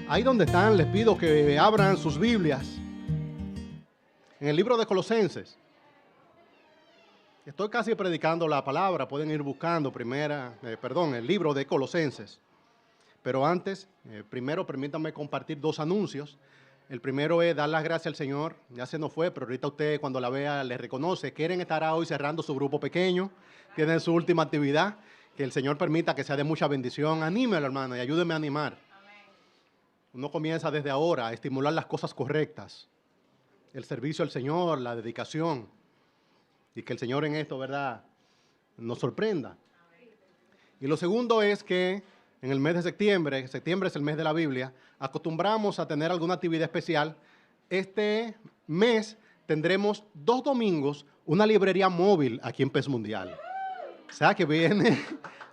Ahí donde están, les pido que abran sus Biblias en el libro de Colosenses. Estoy casi predicando la palabra, pueden ir buscando el libro de Colosenses. Pero antes, primero permítanme compartir dos anuncios. El primero es dar las gracias al Señor. Ya se nos fue, pero ahorita usted cuando la vea le reconoce. Quieren estar hoy cerrando su grupo pequeño, tienen su última actividad. Que el Señor permita que sea de mucha bendición. Anímelo, hermano, y ayúdeme a animar. Uno comienza desde ahora a estimular las cosas correctas. El servicio al Señor, la dedicación. Y que el Señor en esto, ¿verdad?, nos sorprenda. Y lo segundo es que en el mes de septiembre es el mes de la Biblia, acostumbramos a tener alguna actividad especial. Este mes tendremos 2 domingos una librería móvil aquí en Pez Mundial. O sea que viene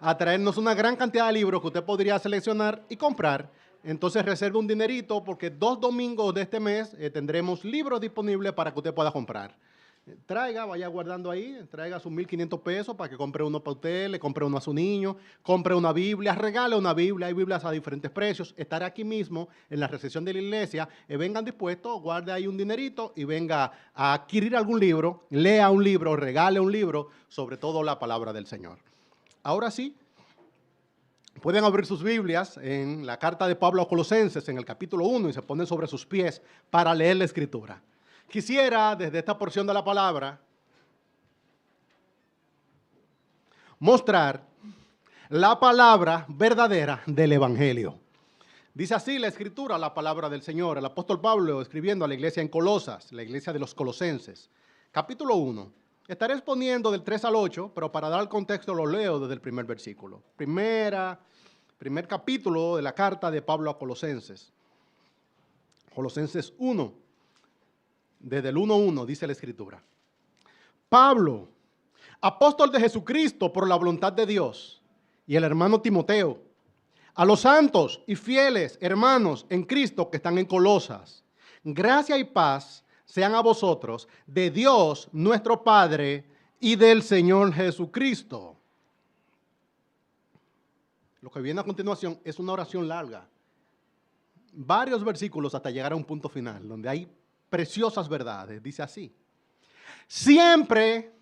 a traernos una gran cantidad de libros que usted podría seleccionar y comprar. Entonces reserve un dinerito porque 2 domingos de este mes tendremos libros disponibles para que usted pueda comprar. Vaya guardando ahí, traiga sus 1,500 pesos para que compre uno para usted, le compre uno a su niño, compre una Biblia, regale una Biblia. Hay Biblias a diferentes precios. Estará aquí mismo en la recepción de la iglesia. Vengan dispuestos, guarde ahí un dinerito y venga a adquirir algún libro, lea un libro, regale un libro, sobre todo la palabra del Señor. Ahora sí, pueden abrir sus Biblias en la carta de Pablo a Colosenses, en el capítulo 1, y se ponen sobre sus pies para leer la Escritura. Quisiera, desde esta porción de la palabra, mostrar la palabra verdadera del Evangelio. Dice así la Escritura, la palabra del Señor. El apóstol Pablo escribiendo a la iglesia en Colosas, la iglesia de los Colosenses. Capítulo 1. Estaré exponiendo del 3 al 8, pero para dar el contexto lo leo desde el primer versículo. Primer capítulo de la carta de Pablo a Colosenses. Colosenses 1. Desde el 1:1 dice la Escritura. Pablo, apóstol de Jesucristo por la voluntad de Dios, y el hermano Timoteo, a los santos y fieles hermanos en Cristo que están en Colosas, gracia y paz sean a vosotros de Dios nuestro Padre y del Señor Jesucristo. Lo que viene a continuación es una oración larga. Varios versículos hasta llegar a un punto final, donde hay preciosas verdades. Dice así: siempre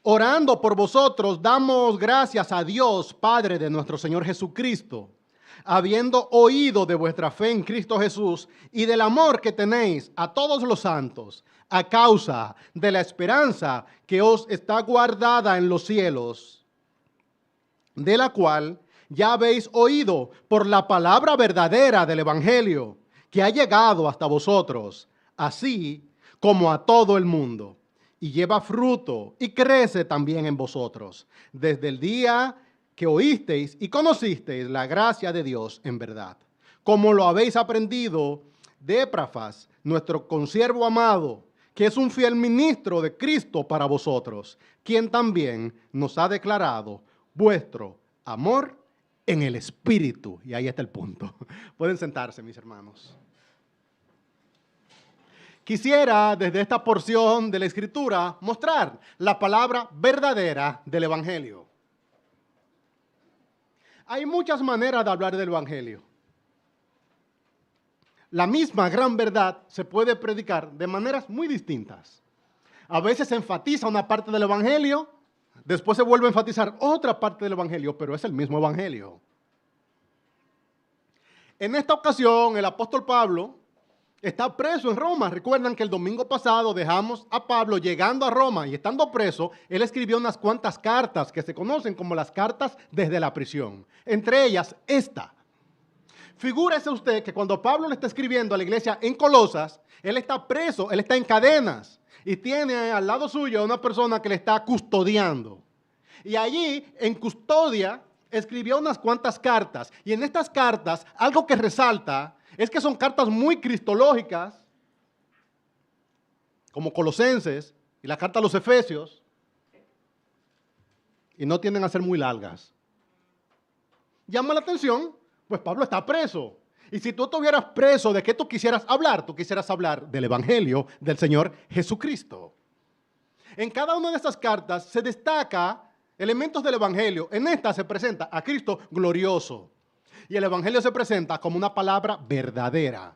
orando por vosotros damos gracias a Dios Padre de nuestro Señor Jesucristo, habiendo oído de vuestra fe en Cristo Jesús y del amor que tenéis a todos los santos, a causa de la esperanza que os está guardada en los cielos, de la cual ya habéis oído por la palabra verdadera del Evangelio, que ha llegado hasta vosotros, así como a todo el mundo, y lleva fruto y crece también en vosotros, desde el día que oísteis y conocisteis la gracia de Dios en verdad, como lo habéis aprendido de Epafras, nuestro consiervo amado, que es un fiel ministro de Cristo para vosotros, quien también nos ha declarado vuestro amor en el Espíritu. Y ahí está el punto. Pueden sentarse, mis hermanos. Quisiera, desde esta porción de la Escritura, mostrar la palabra verdadera del Evangelio. Hay muchas maneras de hablar del Evangelio. La misma gran verdad se puede predicar de maneras muy distintas. A veces se enfatiza una parte del Evangelio, después se vuelve a enfatizar otra parte del Evangelio, pero es el mismo Evangelio. En esta ocasión, el apóstol Pablo está preso en Roma. Recuerdan que el domingo pasado dejamos a Pablo llegando a Roma y estando preso, él escribió unas cuantas cartas que se conocen como las cartas desde la prisión. Entre ellas, esta. Figúrese usted que cuando Pablo le está escribiendo a la iglesia en Colosas, él está preso, él está en cadenas y tiene al lado suyo a una persona que le está custodiando. Y allí, en custodia, escribió unas cuantas cartas. Y en estas cartas, algo que resalta es que son cartas muy cristológicas, como Colosenses y la carta a los Efesios, y no tienden a ser muy largas. Llama la atención, pues Pablo está preso. Y si tú estuvieras preso, ¿de qué tú quisieras hablar? Tú quisieras hablar del Evangelio del Señor Jesucristo. En cada una de estas cartas se destaca elementos del Evangelio. En esta se presenta a Cristo glorioso. Y el Evangelio se presenta como una palabra verdadera.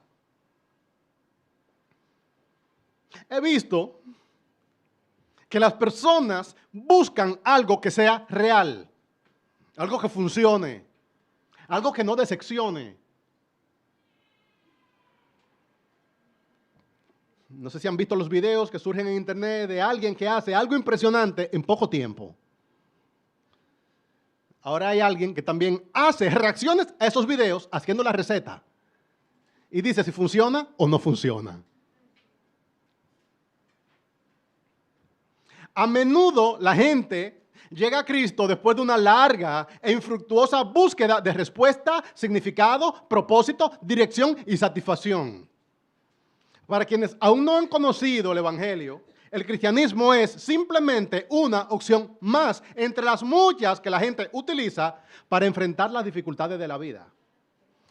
He visto que las personas buscan algo que sea real, algo que funcione, algo que no decepcione. No sé si han visto los videos que surgen en internet de alguien que hace algo impresionante en poco tiempo. Ahora hay alguien que también hace reacciones a esos videos haciendo la receta y dice si funciona o no funciona. A menudo la gente llega a Cristo después de una larga e infructuosa búsqueda de respuesta, significado, propósito, dirección y satisfacción. Para quienes aún no han conocido el Evangelio, el cristianismo es simplemente una opción más entre las muchas que la gente utiliza para enfrentar las dificultades de la vida.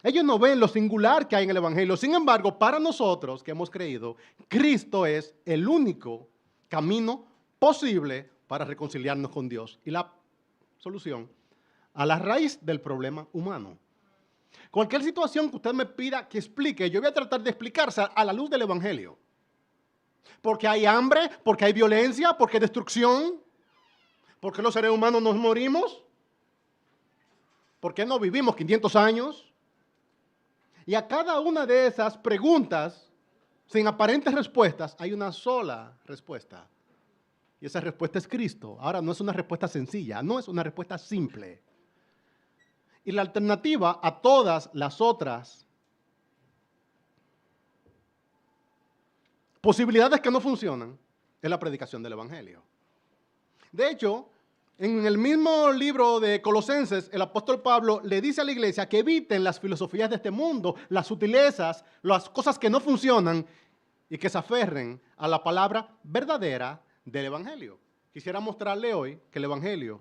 Ellos no ven lo singular que hay en el Evangelio. Sin embargo, para nosotros que hemos creído, Cristo es el único camino posible para reconciliarnos con Dios y la solución a la raíz del problema humano. Cualquier situación que usted me pida que explique, yo voy a tratar de explicarse a la luz del Evangelio. Porque hay hambre, porque hay violencia, porque hay destrucción, porque los seres humanos nos morimos, porque no vivimos 500 años. Y a cada una de esas preguntas, sin aparentes respuestas, hay una sola respuesta. Y esa respuesta es Cristo. Ahora, no es una respuesta sencilla, no es una respuesta simple. Y la alternativa a todas las otras posibilidades que no funcionan es la predicación del Evangelio. De hecho, en el mismo libro de Colosenses, el apóstol Pablo le dice a la iglesia que eviten las filosofías de este mundo, las sutilezas, las cosas que no funcionan y que se aferren a la palabra verdadera del Evangelio. Quisiera mostrarle hoy que el Evangelio,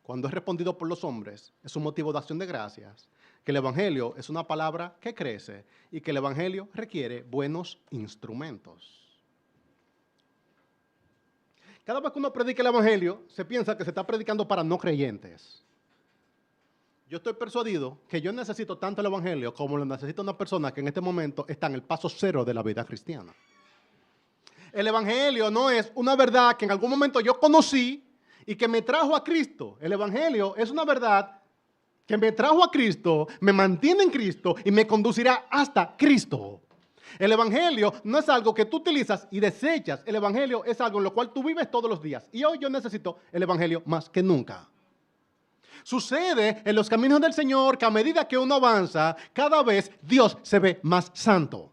cuando es respondido por los hombres, es un motivo de acción de gracias, que el Evangelio es una palabra que crece y que el Evangelio requiere buenos instrumentos. Cada vez que uno predica el Evangelio, se piensa que se está predicando para no creyentes. Yo estoy persuadido que yo necesito tanto el Evangelio como lo necesita una persona que en este momento está en el paso cero de la vida cristiana. El Evangelio no es una verdad que en algún momento yo conocí y que me trajo a Cristo. El Evangelio es una verdad que me trajo a Cristo, me mantiene en Cristo y me conducirá hasta Cristo. El Evangelio no es algo que tú utilizas y desechas. El Evangelio es algo en lo cual tú vives todos los días. Y hoy yo necesito el Evangelio más que nunca. Sucede en los caminos del Señor que a medida que uno avanza, cada vez Dios se ve más santo.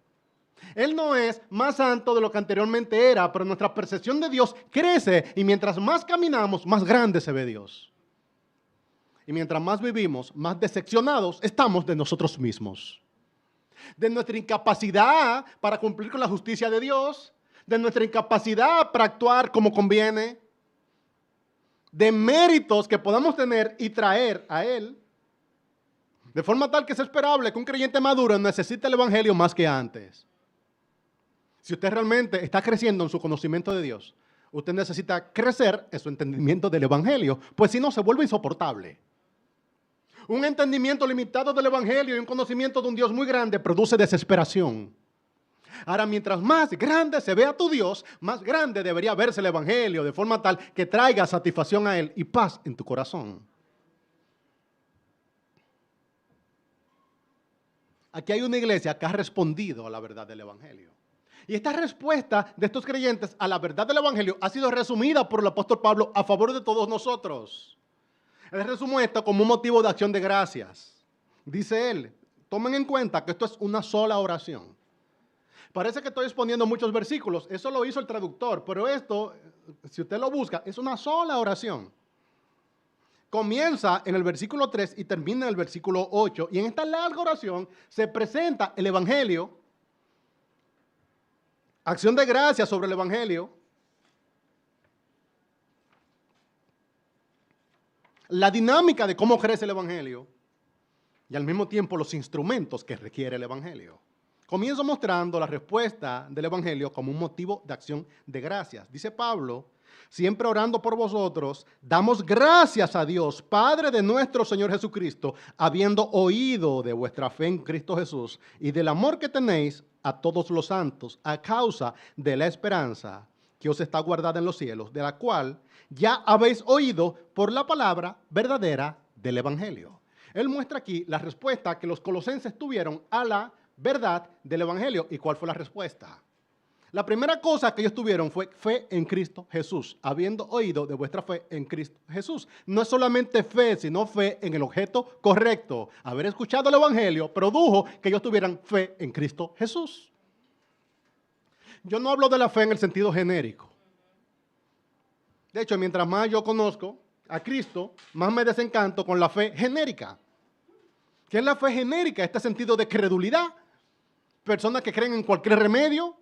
Él no es más santo de lo que anteriormente era, pero nuestra percepción de Dios crece y mientras más caminamos, más grande se ve Dios. Y mientras más vivimos, más decepcionados estamos de nosotros mismos. De nuestra incapacidad para cumplir con la justicia de Dios, de nuestra incapacidad para actuar como conviene, de méritos que podamos tener y traer a Él, de forma tal que es esperable que un creyente maduro necesite el Evangelio más que antes. Si usted realmente está creciendo en su conocimiento de Dios, usted necesita crecer en su entendimiento del Evangelio, pues si no se vuelve insoportable. Un entendimiento limitado del Evangelio y un conocimiento de un Dios muy grande produce desesperación. Ahora, mientras más grande se vea tu Dios, más grande debería verse el Evangelio, de forma tal que traiga satisfacción a Él y paz en tu corazón. Aquí hay una iglesia que ha respondido a la verdad del Evangelio. Y esta respuesta de estos creyentes a la verdad del Evangelio ha sido resumida por el apóstol Pablo a favor de todos nosotros. Él resume esto como un motivo de acción de gracias. Dice él, tomen en cuenta que esto es una sola oración. Parece que estoy exponiendo muchos versículos, eso lo hizo el traductor, pero esto, si usted lo busca, es una sola oración. Comienza en el versículo 3 y termina en el versículo 8. Y en esta larga oración se presenta el Evangelio, acción de gracias sobre el Evangelio, la dinámica de cómo crece el Evangelio y al mismo tiempo los instrumentos que requiere el Evangelio. Comienzo mostrando la respuesta del Evangelio como un motivo de acción de gracias. Dice Pablo siempre orando por vosotros, damos gracias a Dios, Padre de nuestro Señor Jesucristo, habiendo oído de vuestra fe en Cristo Jesús y del amor que tenéis a todos los santos a causa de la esperanza que os está guardada en los cielos, de la cual ya habéis oído por la palabra verdadera del Evangelio. Él muestra aquí la respuesta que los colosenses tuvieron a la verdad del Evangelio. ¿Y cuál fue la respuesta? La primera cosa que ellos tuvieron fue fe en Cristo Jesús, habiendo oído de vuestra fe en Cristo Jesús. No es solamente fe, sino fe en el objeto correcto. Haber escuchado el Evangelio produjo que ellos tuvieran fe en Cristo Jesús. Yo no hablo de la fe en el sentido genérico. De hecho, mientras más yo conozco a Cristo, más me desencanto con la fe genérica. ¿Qué es la fe genérica? Este sentido de credulidad. Personas que creen en cualquier remedio.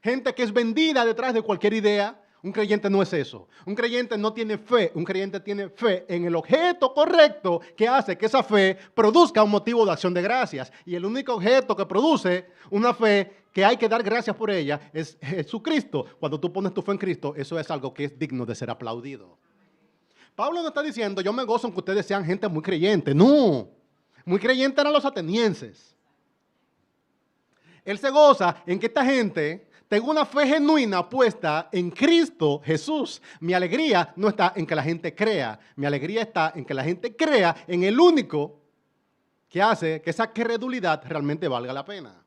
Gente que es vendida detrás de cualquier idea. Un creyente no es eso. Un creyente no tiene fe. Un creyente tiene fe en el objeto correcto que hace que esa fe produzca un motivo de acción de gracias. Y el único objeto que produce una fe que hay que dar gracias por ella es Jesucristo. Cuando tú pones tu fe en Cristo, eso es algo que es digno de ser aplaudido. Pablo no está diciendo, yo me gozo en que ustedes sean gente muy creyente. No. Muy creyentes eran los atenienses. Él se goza en que esta gente tengo una fe genuina puesta en Cristo Jesús. Mi alegría no está en que la gente crea. Mi alegría está en que la gente crea en el único que hace que esa credulidad realmente valga la pena.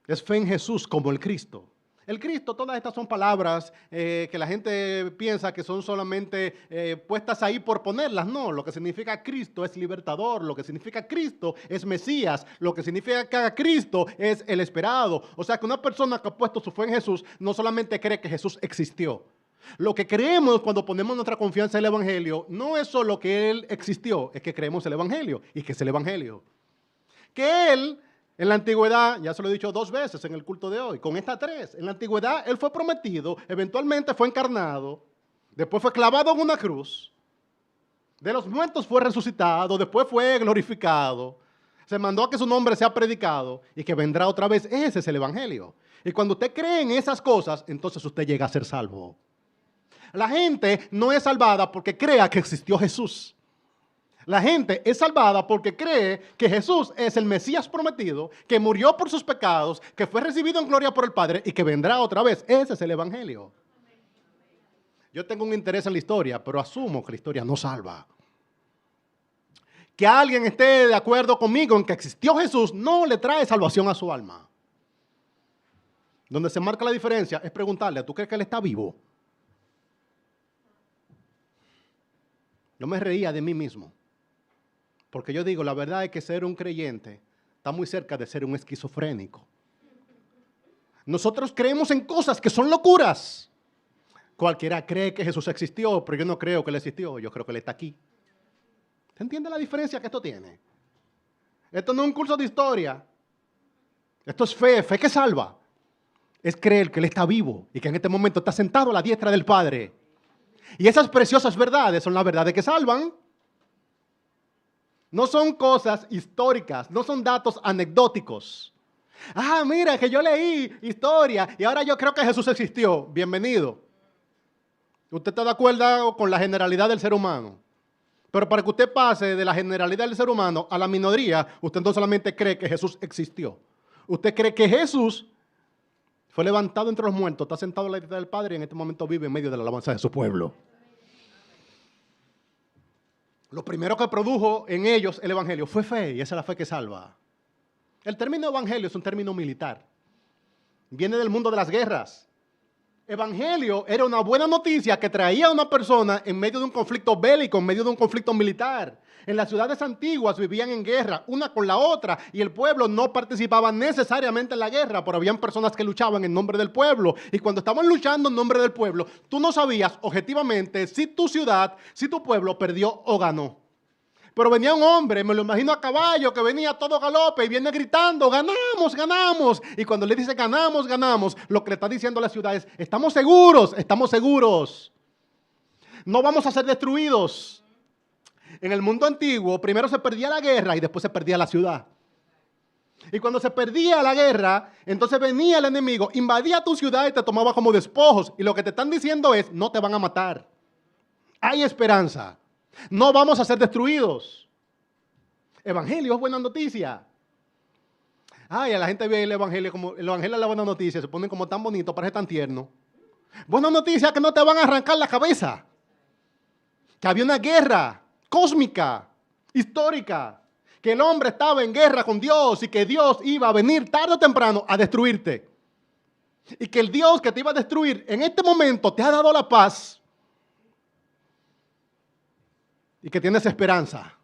Es fe en Jesús como el Cristo. El Cristo, todas estas son palabras que la gente piensa que son solamente puestas ahí por ponerlas. No, lo que significa Cristo es libertador, lo que significa Cristo es Mesías, lo que significa Cristo es el esperado. O sea que una persona que ha puesto su fe en Jesús no solamente cree que Jesús existió. Lo que creemos cuando ponemos nuestra confianza en el Evangelio no es solo que Él existió, es que creemos en el Evangelio y que es el Evangelio. Que Él... En la antigüedad, ya se lo he dicho 2 veces en el culto de hoy, con estas 3. En la antigüedad Él fue prometido, eventualmente fue encarnado, después fue clavado en una cruz, de los muertos fue resucitado, después fue glorificado, se mandó a que su nombre sea predicado y que vendrá otra vez. Ese es el Evangelio. Y cuando usted cree en esas cosas, entonces usted llega a ser salvo. La gente no es salvada porque crea que existió Jesús. La gente es salvada porque cree que Jesús es el Mesías prometido, que murió por sus pecados, que fue recibido en gloria por el Padre y que vendrá otra vez. Ese es el Evangelio. Yo tengo un interés en la historia, pero asumo que la historia no salva. Que alguien esté de acuerdo conmigo en que existió Jesús no le trae salvación a su alma. Donde se marca la diferencia es preguntarle, ¿tú crees que Él está vivo? Yo me reía de mí mismo. Porque yo digo, la verdad es que ser un creyente está muy cerca de ser un esquizofrénico. Nosotros creemos en cosas que son locuras. Cualquiera cree que Jesús existió, pero yo no creo que Él existió, yo creo que Él está aquí. ¿Se entiende la diferencia que esto tiene? Esto no es un curso de historia. Esto es fe, fe que salva. Es creer que Él está vivo y que en este momento está sentado a la diestra del Padre. Y esas preciosas verdades son las verdades que salvan. No son cosas históricas, no son datos anecdóticos. Ah, mira, que yo leí historia y ahora yo creo que Jesús existió. Bienvenido. Usted está de acuerdo con la generalidad del ser humano. Pero para que usted pase de la generalidad del ser humano a la minoría, usted no solamente cree que Jesús existió. Usted cree que Jesús fue levantado entre los muertos, está sentado a la diestra del Padre y en este momento vive en medio de la alabanza de su pueblo. Lo primero que produjo en ellos el Evangelio fue fe, y esa es la fe que salva. El término Evangelio es un término militar. Viene del mundo de las guerras. Evangelio era una buena noticia que traía a una persona en medio de un conflicto bélico, en medio de un conflicto militar. En las ciudades antiguas vivían en guerra, una con la otra, y el pueblo no participaba necesariamente en la guerra, pero habían personas que luchaban en nombre del pueblo. Y cuando estaban luchando en nombre del pueblo, tú no sabías objetivamente si tu ciudad, si tu pueblo perdió o ganó. Pero venía un hombre, me lo imagino a caballo, que venía a todo galope y viene gritando, ganamos, ganamos. Y cuando le dice ganamos, ganamos, lo que le está diciendo a la ciudad es, estamos seguros, estamos seguros. No vamos a ser destruidos. En el mundo antiguo, primero se perdía la guerra y después se perdía la ciudad. Y cuando se perdía la guerra, entonces venía el enemigo, invadía tu ciudad y te tomaba como despojos. Y lo que te están diciendo es, no te van a matar. Hay esperanza. No vamos a ser destruidos. Evangelio es buena noticia. Ay, a la gente ve el evangelio es la buena noticia, se ponen como tan bonito, parece tan tierno. Buena noticia que no te van a arrancar la cabeza. Que había una guerra cósmica, histórica, que el hombre estaba en guerra con Dios y que Dios iba a venir tarde o temprano a destruirte. Y que el Dios que te iba a destruir en este momento te ha dado la paz y que tienes esperanza.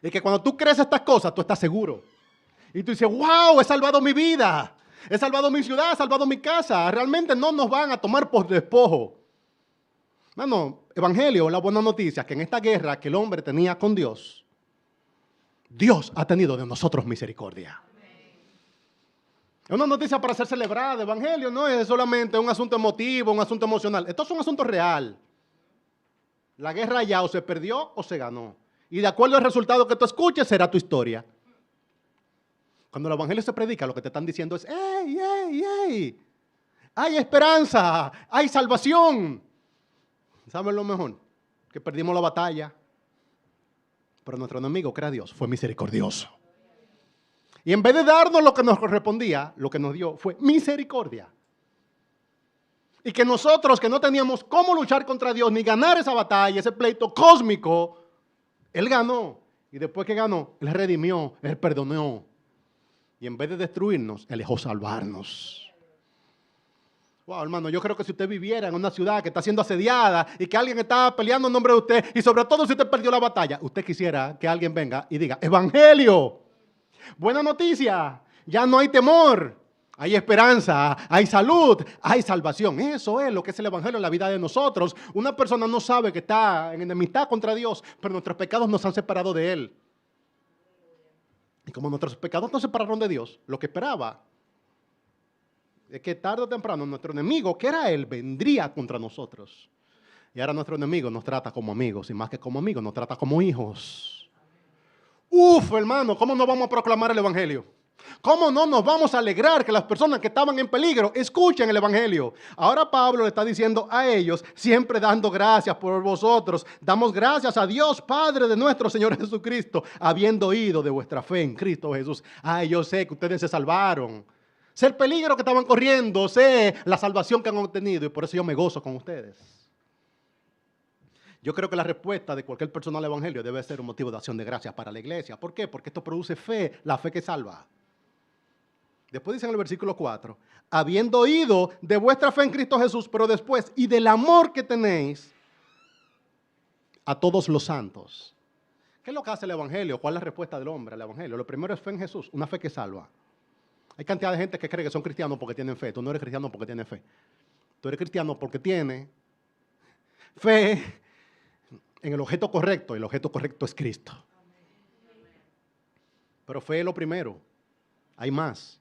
Y que cuando tú crees estas cosas, tú estás seguro. Y tú dices, wow, he salvado mi vida, he salvado mi ciudad, he salvado mi casa. Realmente no nos van a tomar por despojo. Hermano, evangelio, la buena noticia, que en esta guerra que el hombre tenía con Dios, Dios ha tenido de nosotros misericordia. Es una noticia para ser celebrada. Evangelio no es solamente un asunto emotivo, un asunto emocional. Esto es un asunto real. La guerra ya o se perdió o se ganó. Y de acuerdo al resultado que tú escuches, será tu historia. Cuando el evangelio se predica, lo que te están diciendo es, ¡ey, ey, ey! Hay esperanza, hay salvación. ¿Saben lo mejor? Que perdimos la batalla. Pero nuestro enemigo, que era Dios, fue misericordioso. Y en vez de darnos lo que nos correspondía, lo que nos dio fue misericordia. Y que nosotros, que no teníamos cómo luchar contra Dios, ni ganar esa batalla, ese pleito cósmico, Él ganó. Y después que ganó, Él redimió, Él perdonó. Y en vez de destruirnos, Él dejó salvarnos. Wow, hermano, yo creo que si usted viviera en una ciudad que está siendo asediada y que alguien está peleando en nombre de usted, y sobre todo si usted perdió la batalla, usted quisiera que alguien venga y diga, evangelio, buena noticia, ya no hay temor, hay esperanza, hay salud, hay salvación. Eso es lo que es el evangelio en la vida de nosotros. Una persona no sabe que está en enemistad contra Dios, pero nuestros pecados nos han separado de Él. Y como nuestros pecados nos separaron de Dios, lo que esperaba es que tarde o temprano nuestro enemigo, que era Él, vendría contra nosotros. Y ahora nuestro enemigo nos trata como amigos, y más que como amigos, nos trata como hijos. Uf, hermano, ¿cómo no vamos a proclamar el evangelio? ¿Cómo no nos vamos a alegrar que las personas que estaban en peligro escuchen el evangelio? Ahora Pablo le está diciendo a ellos, siempre dando gracias por vosotros. Damos gracias a Dios, Padre de nuestro Señor Jesucristo, habiendo oído de vuestra fe en Cristo Jesús. Ay, yo sé que ustedes se salvaron. Sé el peligro que estaban corriendo, sé la salvación que han obtenido y por eso yo me gozo con ustedes. Yo creo que la respuesta de cualquier persona al evangelio debe ser un motivo de acción de gracias para la iglesia. ¿Por qué? Porque esto produce fe, la fe que salva. Después dice en el versículo 4, habiendo oído de vuestra fe en Cristo Jesús, pero después, y del amor que tenéis a todos los santos. ¿Qué es lo que hace el evangelio? ¿Cuál es la respuesta del hombre al evangelio? Lo primero es fe en Jesús, una fe que salva. Hay cantidad de gente que cree que son cristianos porque tienen fe. Tú no eres cristiano porque tienes fe. Tú eres cristiano porque tienes fe en el objeto correcto. El objeto correcto es Cristo. Pero fe es lo primero. Hay más.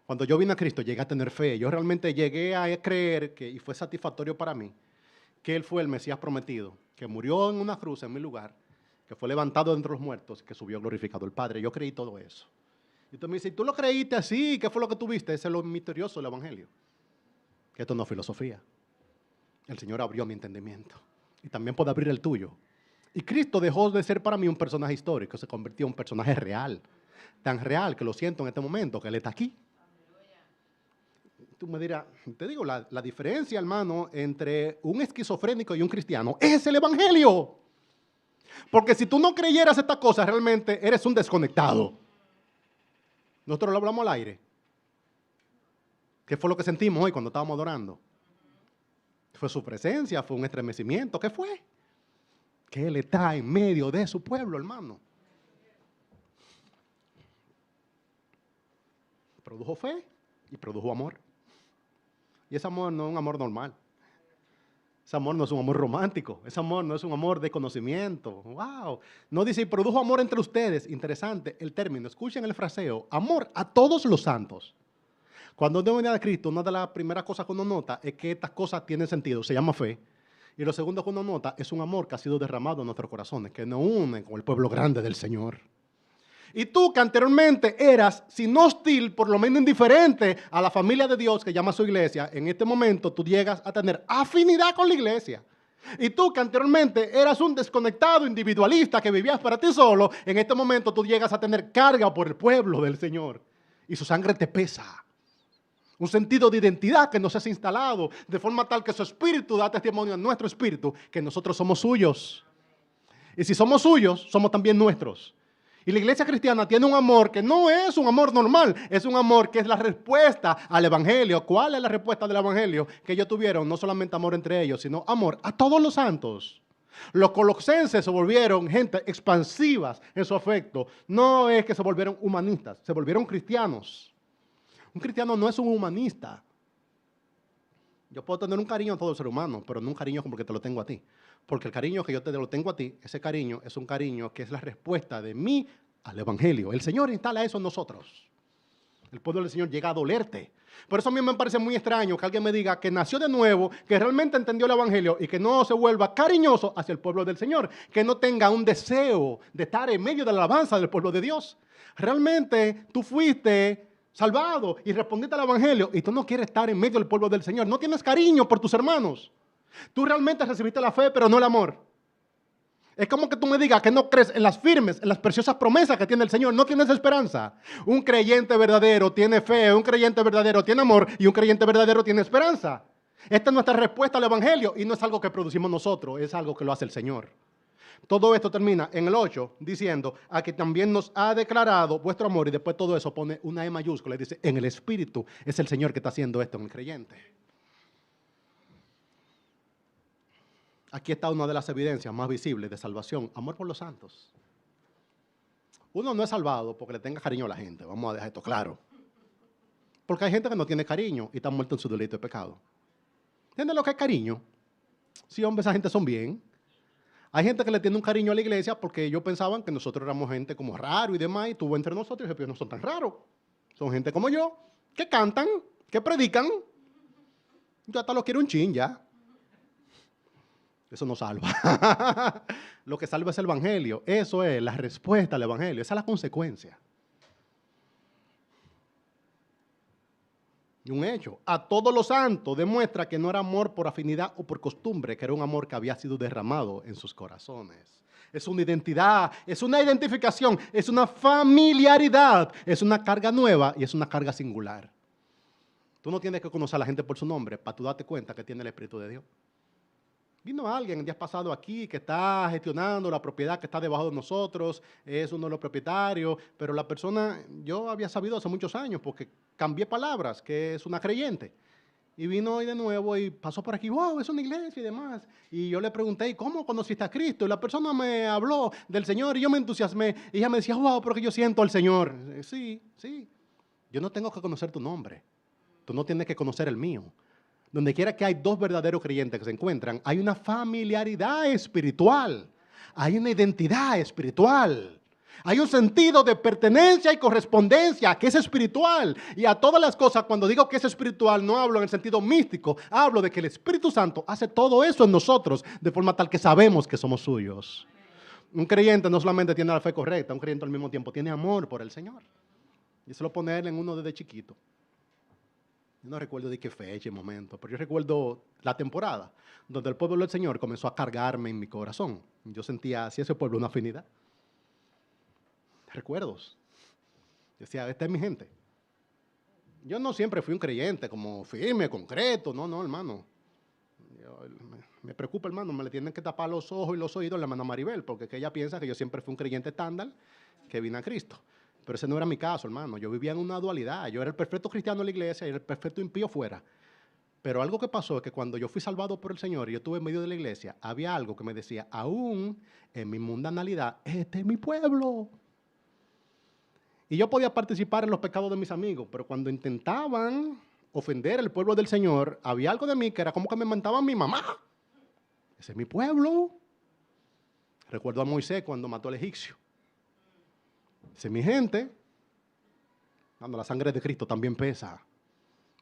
Cuando yo vine a Cristo, llegué a tener fe. Yo realmente llegué a creer, y fue satisfactorio para mí, que Él fue el Mesías prometido, que murió en una cruz en mi lugar, que fue levantado de entre los muertos, que subió glorificado el Padre. Yo creí todo eso. Y usted me dice, ¿tú lo creíste así? ¿Qué fue lo que tú viste? Ese es lo misterioso del evangelio. Que esto no es filosofía. El Señor abrió mi entendimiento. Y también puede abrir el tuyo. Y Cristo dejó de ser para mí un personaje histórico, se convirtió en un personaje real. Tan real que lo siento en este momento, que Él está aquí. Tú me dirás, te digo, la diferencia, hermano, entre un esquizofrénico y un cristiano es el evangelio. Porque si tú no creyeras estas cosas, realmente eres un desconectado. Nosotros lo hablamos al aire. ¿Qué fue lo que sentimos hoy cuando estábamos adorando? Fue su presencia, fue un estremecimiento. ¿Qué fue? Que Él está en medio de su pueblo, hermano. Produjo fe y produjo amor. Y ese amor no es un amor normal. Ese amor no es un amor romántico. Ese amor no es un amor de conocimiento. ¡Wow! No dice, produjo amor entre ustedes. Interesante el término. Escuchen el fraseo. Amor a todos los santos. Cuando uno viene a Cristo, una de las primeras cosas que uno nota es que estas cosas tienen sentido. Se llama fe. Y lo segundo que uno nota es un amor que ha sido derramado en nuestros corazones, que nos une con el pueblo grande del Señor. Y tú que anteriormente eras, si no hostil, por lo menos indiferente a la familia de Dios que llama su iglesia, en este momento tú llegas a tener afinidad con la iglesia. Y tú que anteriormente eras un desconectado individualista que vivías para ti solo, en este momento tú llegas a tener carga por el pueblo del Señor. Y su sangre te pesa. Un sentido de identidad que nos has instalado, de forma tal que su espíritu da testimonio a nuestro espíritu que nosotros somos suyos. Y si somos suyos, somos también nuestros. Y la iglesia cristiana tiene un amor que no es un amor normal, es un amor que es la respuesta al evangelio. ¿Cuál es la respuesta del evangelio? Que ellos tuvieron no solamente amor entre ellos, sino amor a todos los santos. Los colosenses se volvieron gente expansivas en su afecto. No es que se volvieron humanistas, se volvieron cristianos. Un cristiano no es un humanista. Yo puedo tener un cariño a todo ser humano, pero no un cariño como que te lo tengo a ti. Porque el cariño que yo te lo tengo a ti, ese cariño es un cariño que es la respuesta de mí al evangelio. El Señor instala eso en nosotros. El pueblo del Señor llega a dolerte. Por eso a mí me parece muy extraño que alguien me diga que nació de nuevo, que realmente entendió el evangelio y que no se vuelva cariñoso hacia el pueblo del Señor, que no tenga un deseo de estar en medio de la alabanza del pueblo de Dios. Realmente tú fuiste salvado y respondiste al evangelio y tú no quieres estar en medio del pueblo del Señor. No tienes cariño por tus hermanos. Tú realmente recibiste la fe, pero no el amor. Es como que tú me digas que no crees en las firmes, en las preciosas promesas que tiene el Señor. No tienes esperanza. Un creyente verdadero tiene fe, un creyente verdadero tiene amor y un creyente verdadero tiene esperanza. Esta es nuestra respuesta al evangelio y no es algo que producimos nosotros, es algo que lo hace el Señor. Todo esto termina en el 8 diciendo a que también nos ha declarado vuestro amor y después todo eso pone una E mayúscula y dice en el Espíritu es el Señor que está haciendo esto en el creyente. Aquí está una de las evidencias más visibles de salvación, amor por los santos. Uno no es salvado porque le tenga cariño a la gente, vamos a dejar esto claro. Porque hay gente que no tiene cariño y está muerto en su delito de pecado. ¿Entienden lo que es cariño? Sí, hombre, esa gente son bien. Hay gente que le tiene un cariño a la iglesia porque ellos pensaban que nosotros éramos gente como raro y demás, y tuvo entre nosotros y dije, pero no son tan raros. Son gente como yo, que cantan, que predican. Yo hasta los quiero un chin ya. Eso no salva. Lo que salva es el evangelio. Eso es la respuesta al evangelio. Esa es la consecuencia. Y un hecho. A todos los santos demuestra que no era amor por afinidad o por costumbre, que era un amor que había sido derramado en sus corazones. Es una identidad, es una identificación, es una familiaridad, es una carga nueva y es una carga singular. Tú no tienes que conocer a la gente por su nombre para tú darte cuenta que tiene el Espíritu de Dios. Vino alguien el día pasado aquí que está gestionando la propiedad que está debajo de nosotros, es uno de los propietarios, pero la persona, yo había sabido hace muchos años porque cambié palabras, que es una creyente. Y vino hoy de nuevo y pasó por aquí, wow, es una iglesia y demás. Y yo le pregunté, ¿y cómo conociste a Cristo? Y la persona me habló del Señor y yo me entusiasmé. Y ella me decía, wow, porque yo siento al Señor. Sí, sí, yo no tengo que conocer tu nombre, tú no tienes que conocer el mío. Donde quiera que hay dos verdaderos creyentes que se encuentran, hay una familiaridad espiritual, hay una identidad espiritual, hay un sentido de pertenencia y correspondencia que es espiritual. Y a todas las cosas, cuando digo que es espiritual, no hablo en el sentido místico, hablo de que el Espíritu Santo hace todo eso en nosotros, de forma tal que sabemos que somos suyos. Un creyente no solamente tiene la fe correcta, un creyente al mismo tiempo tiene amor por el Señor. Y se lo pone él en uno desde chiquito. Yo no recuerdo de qué fecha y momento, pero yo recuerdo la temporada donde el pueblo del Señor comenzó a cargarme en mi corazón. Yo sentía hacia ese pueblo una afinidad. Recuerdos. Yo decía, esta es mi gente. Yo no siempre fui un creyente como firme, concreto. No, hermano. Me preocupa, hermano, me le tienen que tapar los ojos y los oídos a la hermana Maribel, porque ella piensa que yo siempre fui un creyente estándar que vine a Cristo. Pero ese no era mi caso, hermano. Yo vivía en una dualidad. Yo era el perfecto cristiano en la iglesia y era el perfecto impío fuera. Pero algo que pasó es que cuando yo fui salvado por el Señor y yo estuve en medio de la iglesia, había algo que me decía, aún en mi mundanalidad, este es mi pueblo. Y yo podía participar en los pecados de mis amigos, pero cuando intentaban ofender al pueblo del Señor, había algo de mí que era como que me mandaba mi mamá. Ese es mi pueblo. Recuerdo a Moisés cuando mató al egipcio. Esa es mi gente. Cuando la sangre de Cristo también pesa.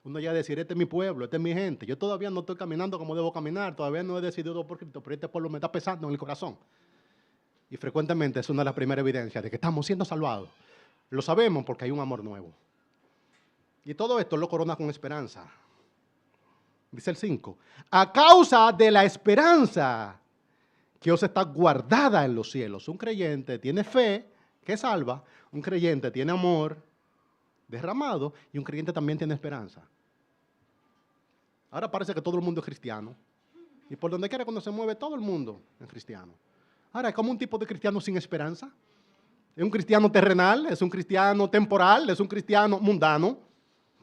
Uno ya decir, este es mi pueblo, este es mi gente. Yo todavía no estoy caminando como debo caminar, todavía no he decidido por Cristo, pero este pueblo me está pesando en el corazón. Y frecuentemente es una de las primeras evidencias de que estamos siendo salvados. Lo sabemos porque hay un amor nuevo. Y todo esto lo corona con esperanza. Dice el 5. A causa de la esperanza que os está guardada en los cielos. Un creyente tiene fe que salva. Un creyente tiene amor derramado. Y un creyente también tiene esperanza. Ahora parece que todo el mundo es cristiano. Y por donde quiera cuando se mueve todo el mundo es cristiano. Ahora, ¿es como un tipo de cristiano sin esperanza? ¿Es un cristiano terrenal? ¿Es un cristiano temporal? ¿Es un cristiano mundano?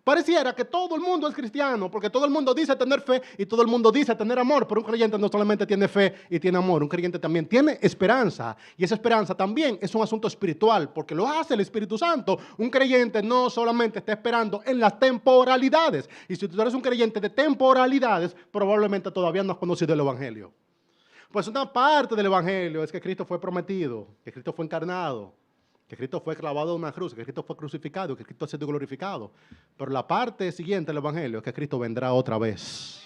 Pareciera que todo el mundo es cristiano, porque todo el mundo dice tener fe y todo el mundo dice tener amor, pero un creyente no solamente tiene fe y tiene amor, un creyente también tiene esperanza, y esa esperanza también es un asunto espiritual, porque lo hace el Espíritu Santo. Un creyente no solamente está esperando en las temporalidades, y si tú eres un creyente de temporalidades, probablemente todavía no has conocido el Evangelio. Pues una parte del Evangelio es que Cristo fue prometido, que Cristo fue encarnado, que Cristo fue clavado en una cruz, que Cristo fue crucificado, que Cristo ha sido glorificado. Pero la parte siguiente del Evangelio es que Cristo vendrá otra vez.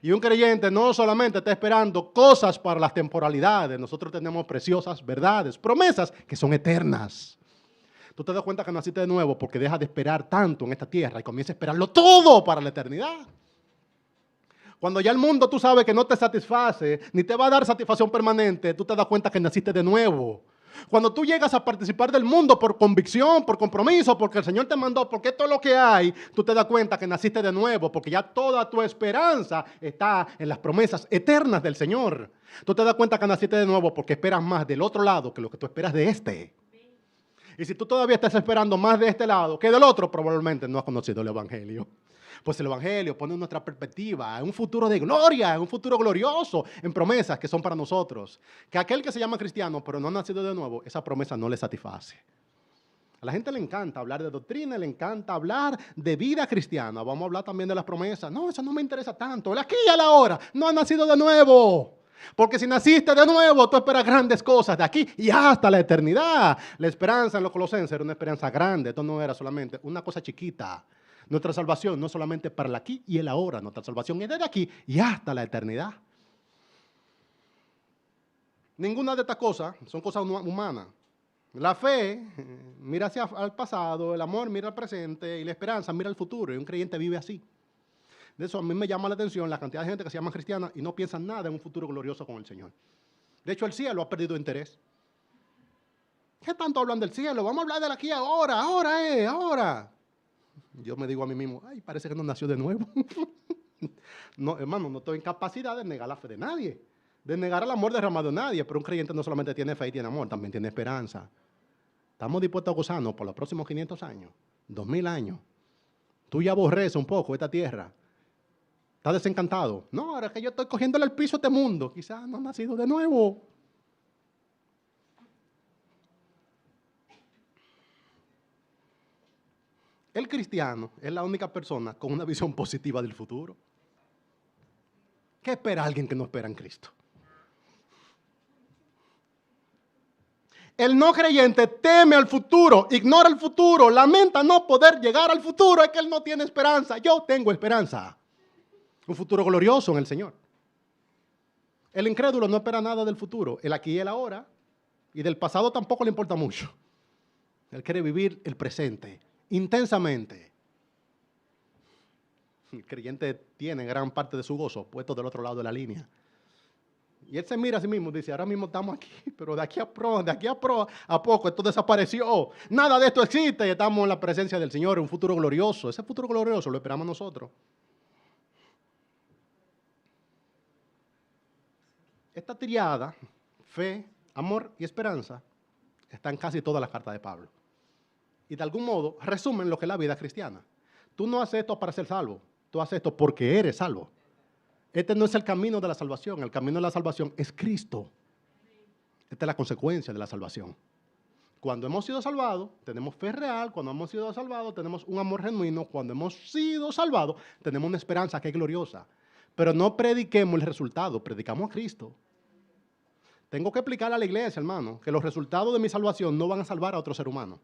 Y un creyente no solamente está esperando cosas para las temporalidades, nosotros tenemos preciosas verdades, promesas que son eternas. Tú te das cuenta que naciste de nuevo porque dejas de esperar tanto en esta tierra y comienzas a esperarlo todo para la eternidad. Cuando ya el mundo tú sabes que no te satisface, ni te va a dar satisfacción permanente, tú te das cuenta que naciste de nuevo. Cuando tú llegas a participar del mundo por convicción, por compromiso, porque el Señor te mandó, porque esto es lo que hay, tú te das cuenta que naciste de nuevo, porque ya toda tu esperanza está en las promesas eternas del Señor. Tú te das cuenta que naciste de nuevo porque esperas más del otro lado que lo que tú esperas de este. Y si tú todavía estás esperando más de este lado que del otro, probablemente no has conocido el Evangelio. Pues el Evangelio pone nuestra perspectiva en un futuro de gloria, en un futuro glorioso, en promesas que son para nosotros. Que aquel que se llama cristiano pero no ha nacido de nuevo, esa promesa no le satisface. A la gente le encanta hablar de doctrina, le encanta hablar de vida cristiana. Vamos a hablar también de las promesas. No, eso no me interesa tanto. El aquí y el ahora, no ha nacido de nuevo. Porque si naciste de nuevo, tú esperas grandes cosas de aquí y hasta la eternidad. La esperanza en los Colosenses era una esperanza grande. Esto no era solamente una cosa chiquita. Nuestra salvación no es solamente para el aquí y el ahora. Nuestra salvación es desde aquí y hasta la eternidad. Ninguna de estas cosas son cosas humanas. La fe mira hacia el pasado, el amor mira al presente y la esperanza mira al futuro. Y un creyente vive así. De eso a mí me llama la atención la cantidad de gente que se llama cristiana y no piensan nada en un futuro glorioso con el Señor. De hecho, el cielo ha perdido interés. ¿Qué tanto hablan del cielo? Vamos a hablar del aquí ahora, ahora. Yo me digo a mí mismo, ay, parece que no nació de nuevo. No, hermano, no estoy en capacidad de negar la fe de nadie, de negar el amor derramado de nadie, pero un creyente no solamente tiene fe y tiene amor, también tiene esperanza. Estamos dispuestos a gozarnos por los próximos 500 años, 2000 años. Tú ya aborreces un poco esta tierra. ¿Estás desencantado? No, ahora que yo estoy cogiéndole el piso a este mundo, quizás no ha nacido de nuevo. El cristiano es la única persona con una visión positiva del futuro. ¿Qué espera alguien que no espera en Cristo? El no creyente teme al futuro, ignora el futuro, lamenta no poder llegar al futuro, es que él no tiene esperanza. Yo tengo esperanza. Un futuro glorioso en el Señor. El incrédulo no espera nada del futuro, el aquí y el ahora, y del pasado tampoco le importa mucho. Él quiere vivir el presente intensamente. El creyente tiene gran parte de su gozo puesto del otro lado de la línea. Y él se mira a sí mismo y dice, ahora mismo estamos aquí, pero de aquí a poco esto desapareció. Nada de esto existe y estamos en la presencia del Señor, en un futuro glorioso. Ese futuro glorioso lo esperamos nosotros. Esta triada, fe, amor y esperanza, está en casi todas las cartas de Pablo. Y de algún modo resumen lo que es la vida cristiana. Tú no haces esto para ser salvo, tú haces esto porque eres salvo. Este no es el camino de la salvación, el camino de la salvación es Cristo. Esta es la consecuencia de la salvación. Cuando hemos sido salvados, tenemos fe real. Cuando hemos sido salvados, tenemos un amor genuino. Cuando hemos sido salvados, tenemos una esperanza que es gloriosa. Pero no prediquemos el resultado, predicamos a Cristo. Tengo que explicarle a la iglesia, hermano, que los resultados de mi salvación no van a salvar a otro ser humano.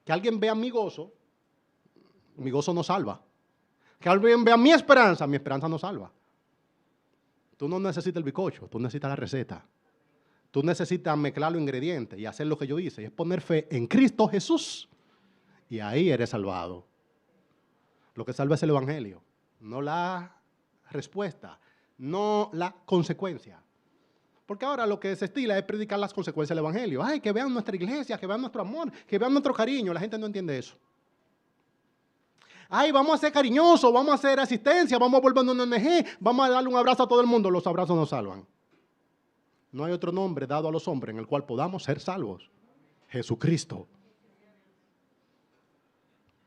Que alguien vea mi gozo no salva. Que alguien vea mi esperanza no salva. Tú no necesitas el bizcocho, tú necesitas la receta. Tú necesitas mezclar los ingredientes y hacer lo que yo hice, y es poner fe en Cristo Jesús, y ahí eres salvado. Lo que salva es el Evangelio, no la respuesta, no la consecuencia. Porque ahora lo que se estila es predicar las consecuencias del Evangelio. Ay, que vean nuestra iglesia, que vean nuestro amor, que vean nuestro cariño. La gente no entiende eso. Ay, vamos a ser cariñosos, vamos a hacer asistencia, vamos a volver a una ONG, vamos a darle un abrazo a todo el mundo. Los abrazos nos salvan. No hay otro nombre dado a los hombres en el cual podamos ser salvos. Jesucristo.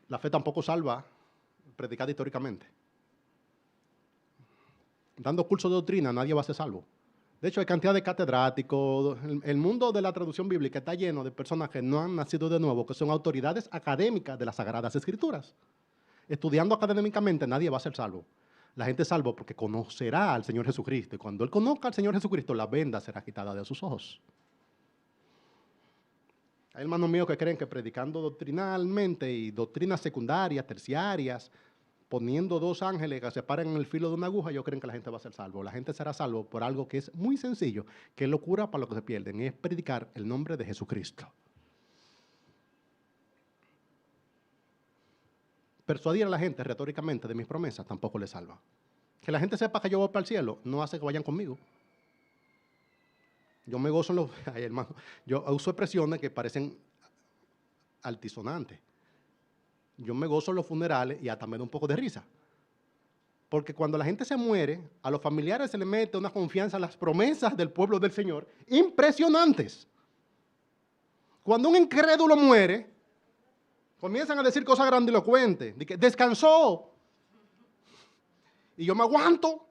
La fe tampoco salva predicada históricamente. Dando cursos de doctrina nadie va a ser salvo. De hecho, hay cantidad de catedráticos. El mundo de la traducción bíblica está lleno de personas que no han nacido de nuevo, que son autoridades académicas de las Sagradas Escrituras. Estudiando académicamente nadie va a ser salvo. La gente es salvo porque conocerá al Señor Jesucristo. Y cuando él conozca al Señor Jesucristo, la venda será quitada de sus ojos. Hay hermanos míos que creen que predicando doctrinalmente y doctrinas secundarias, terciarias, poniendo dos ángeles que se paren en el filo de una aguja, ellos creen que la gente va a ser salvo. La gente será salvo por algo que es muy sencillo, que es locura para los que se pierden, y es predicar el nombre de Jesucristo. Persuadir a la gente retóricamente de mis promesas tampoco les salva. Que la gente sepa que yo voy para el cielo no hace que vayan conmigo. Yo me gozo en los... Ay, hermano, yo uso expresiones que parecen altisonantes. Yo me gozo en los funerales y hasta me da un poco de risa. Porque cuando la gente se muere, a los familiares se les mete una confianza en las promesas del pueblo del Señor impresionantes. Cuando un incrédulo muere, comienzan a decir cosas grandilocuentes. De que descansó. Y yo me aguanto,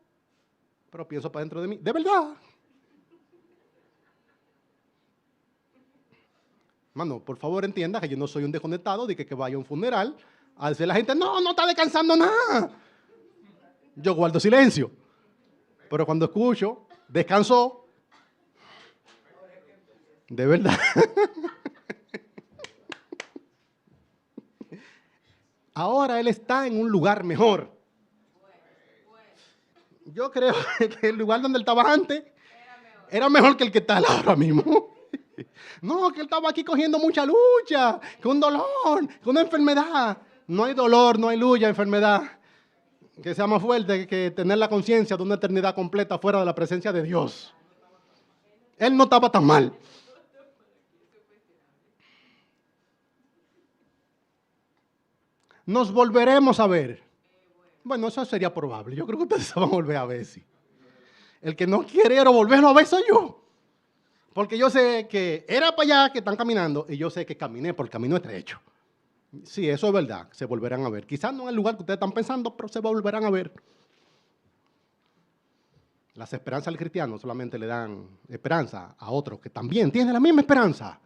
pero pienso para dentro de mí. De verdad. Hermano, por favor entienda que yo no soy un desconectado de que vaya a un funeral a decir a la gente, no, no está descansando nada. Yo guardo silencio. Pero cuando escucho, descansó, de verdad. Ahora él está en un lugar mejor. Yo creo que el lugar donde él estaba antes era mejor que el que está ahora mismo. No, que él estaba aquí cogiendo mucha lucha, con un dolor, con una enfermedad. No hay dolor, no hay lucha, enfermedad que sea más fuerte que tener la conciencia de una eternidad completa fuera de la presencia de Dios. Él no estaba tan mal. Nos volveremos a ver. Bueno, eso sería probable. Yo creo que ustedes se van a volver a ver, sí. El que no quiere volverlo a ver soy yo. Porque yo sé que era para allá que están caminando y yo sé que caminé por el camino estrecho. Sí, eso es verdad, se volverán a ver. Quizás no en el lugar que ustedes están pensando, pero se volverán a ver. Las esperanzas al cristiano solamente le dan esperanza a otros que también tienen la misma esperanza.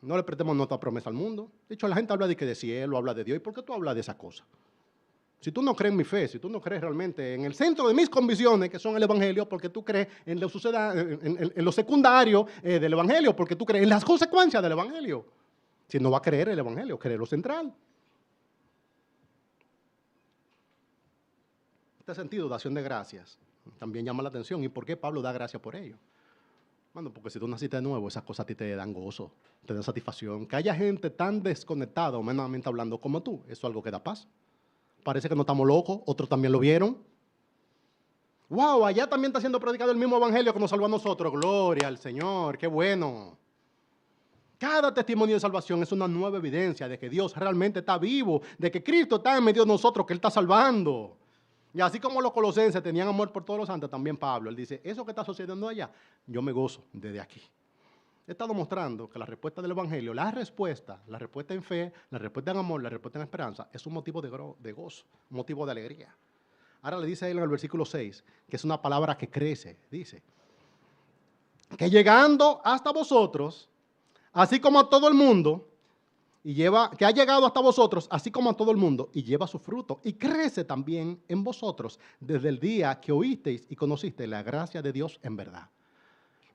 No le prestemos nota promesa al mundo. De hecho, la gente habla de que de cielo, habla de Dios. ¿Y por qué tú hablas de esa cosa? Si tú no crees en mi fe, si tú no crees realmente en el centro de mis convicciones, que son el Evangelio, porque tú crees en lo secundario del Evangelio, porque tú crees en las consecuencias del Evangelio. Si no va a creer el Evangelio, cree lo central. Este sentido de acción de gracias también llama la atención. ¿Y por qué Pablo da gracias por ello? Bueno, porque si tú naciste de nuevo, esas cosas a ti te dan gozo, te dan satisfacción. Que haya gente tan desconectada, humanamente hablando, como tú, eso es algo que da paz. Parece que no estamos locos, otros también lo vieron. ¡Wow! Allá también está siendo predicado el mismo evangelio que nos salvó a nosotros. ¡Gloria al Señor! ¡Qué bueno! Cada testimonio de salvación es una nueva evidencia de que Dios realmente está vivo, de que Cristo está en medio de nosotros, que Él está salvando. Y así como los colosenses tenían amor por todos los santos, también Pablo, él dice, eso que está sucediendo allá, yo me gozo desde aquí. He estado mostrando que la respuesta del Evangelio, la respuesta en fe, la respuesta en amor, la respuesta en esperanza, es un motivo de gozo, un motivo de alegría. Ahora le dice a él en el versículo 6, que es una palabra que crece, dice, que llegando hasta vosotros, así como a todo el mundo, que ha llegado hasta vosotros, así como a todo el mundo, y lleva su fruto, y crece también en vosotros, desde el día que oísteis y conocisteis la gracia de Dios en verdad.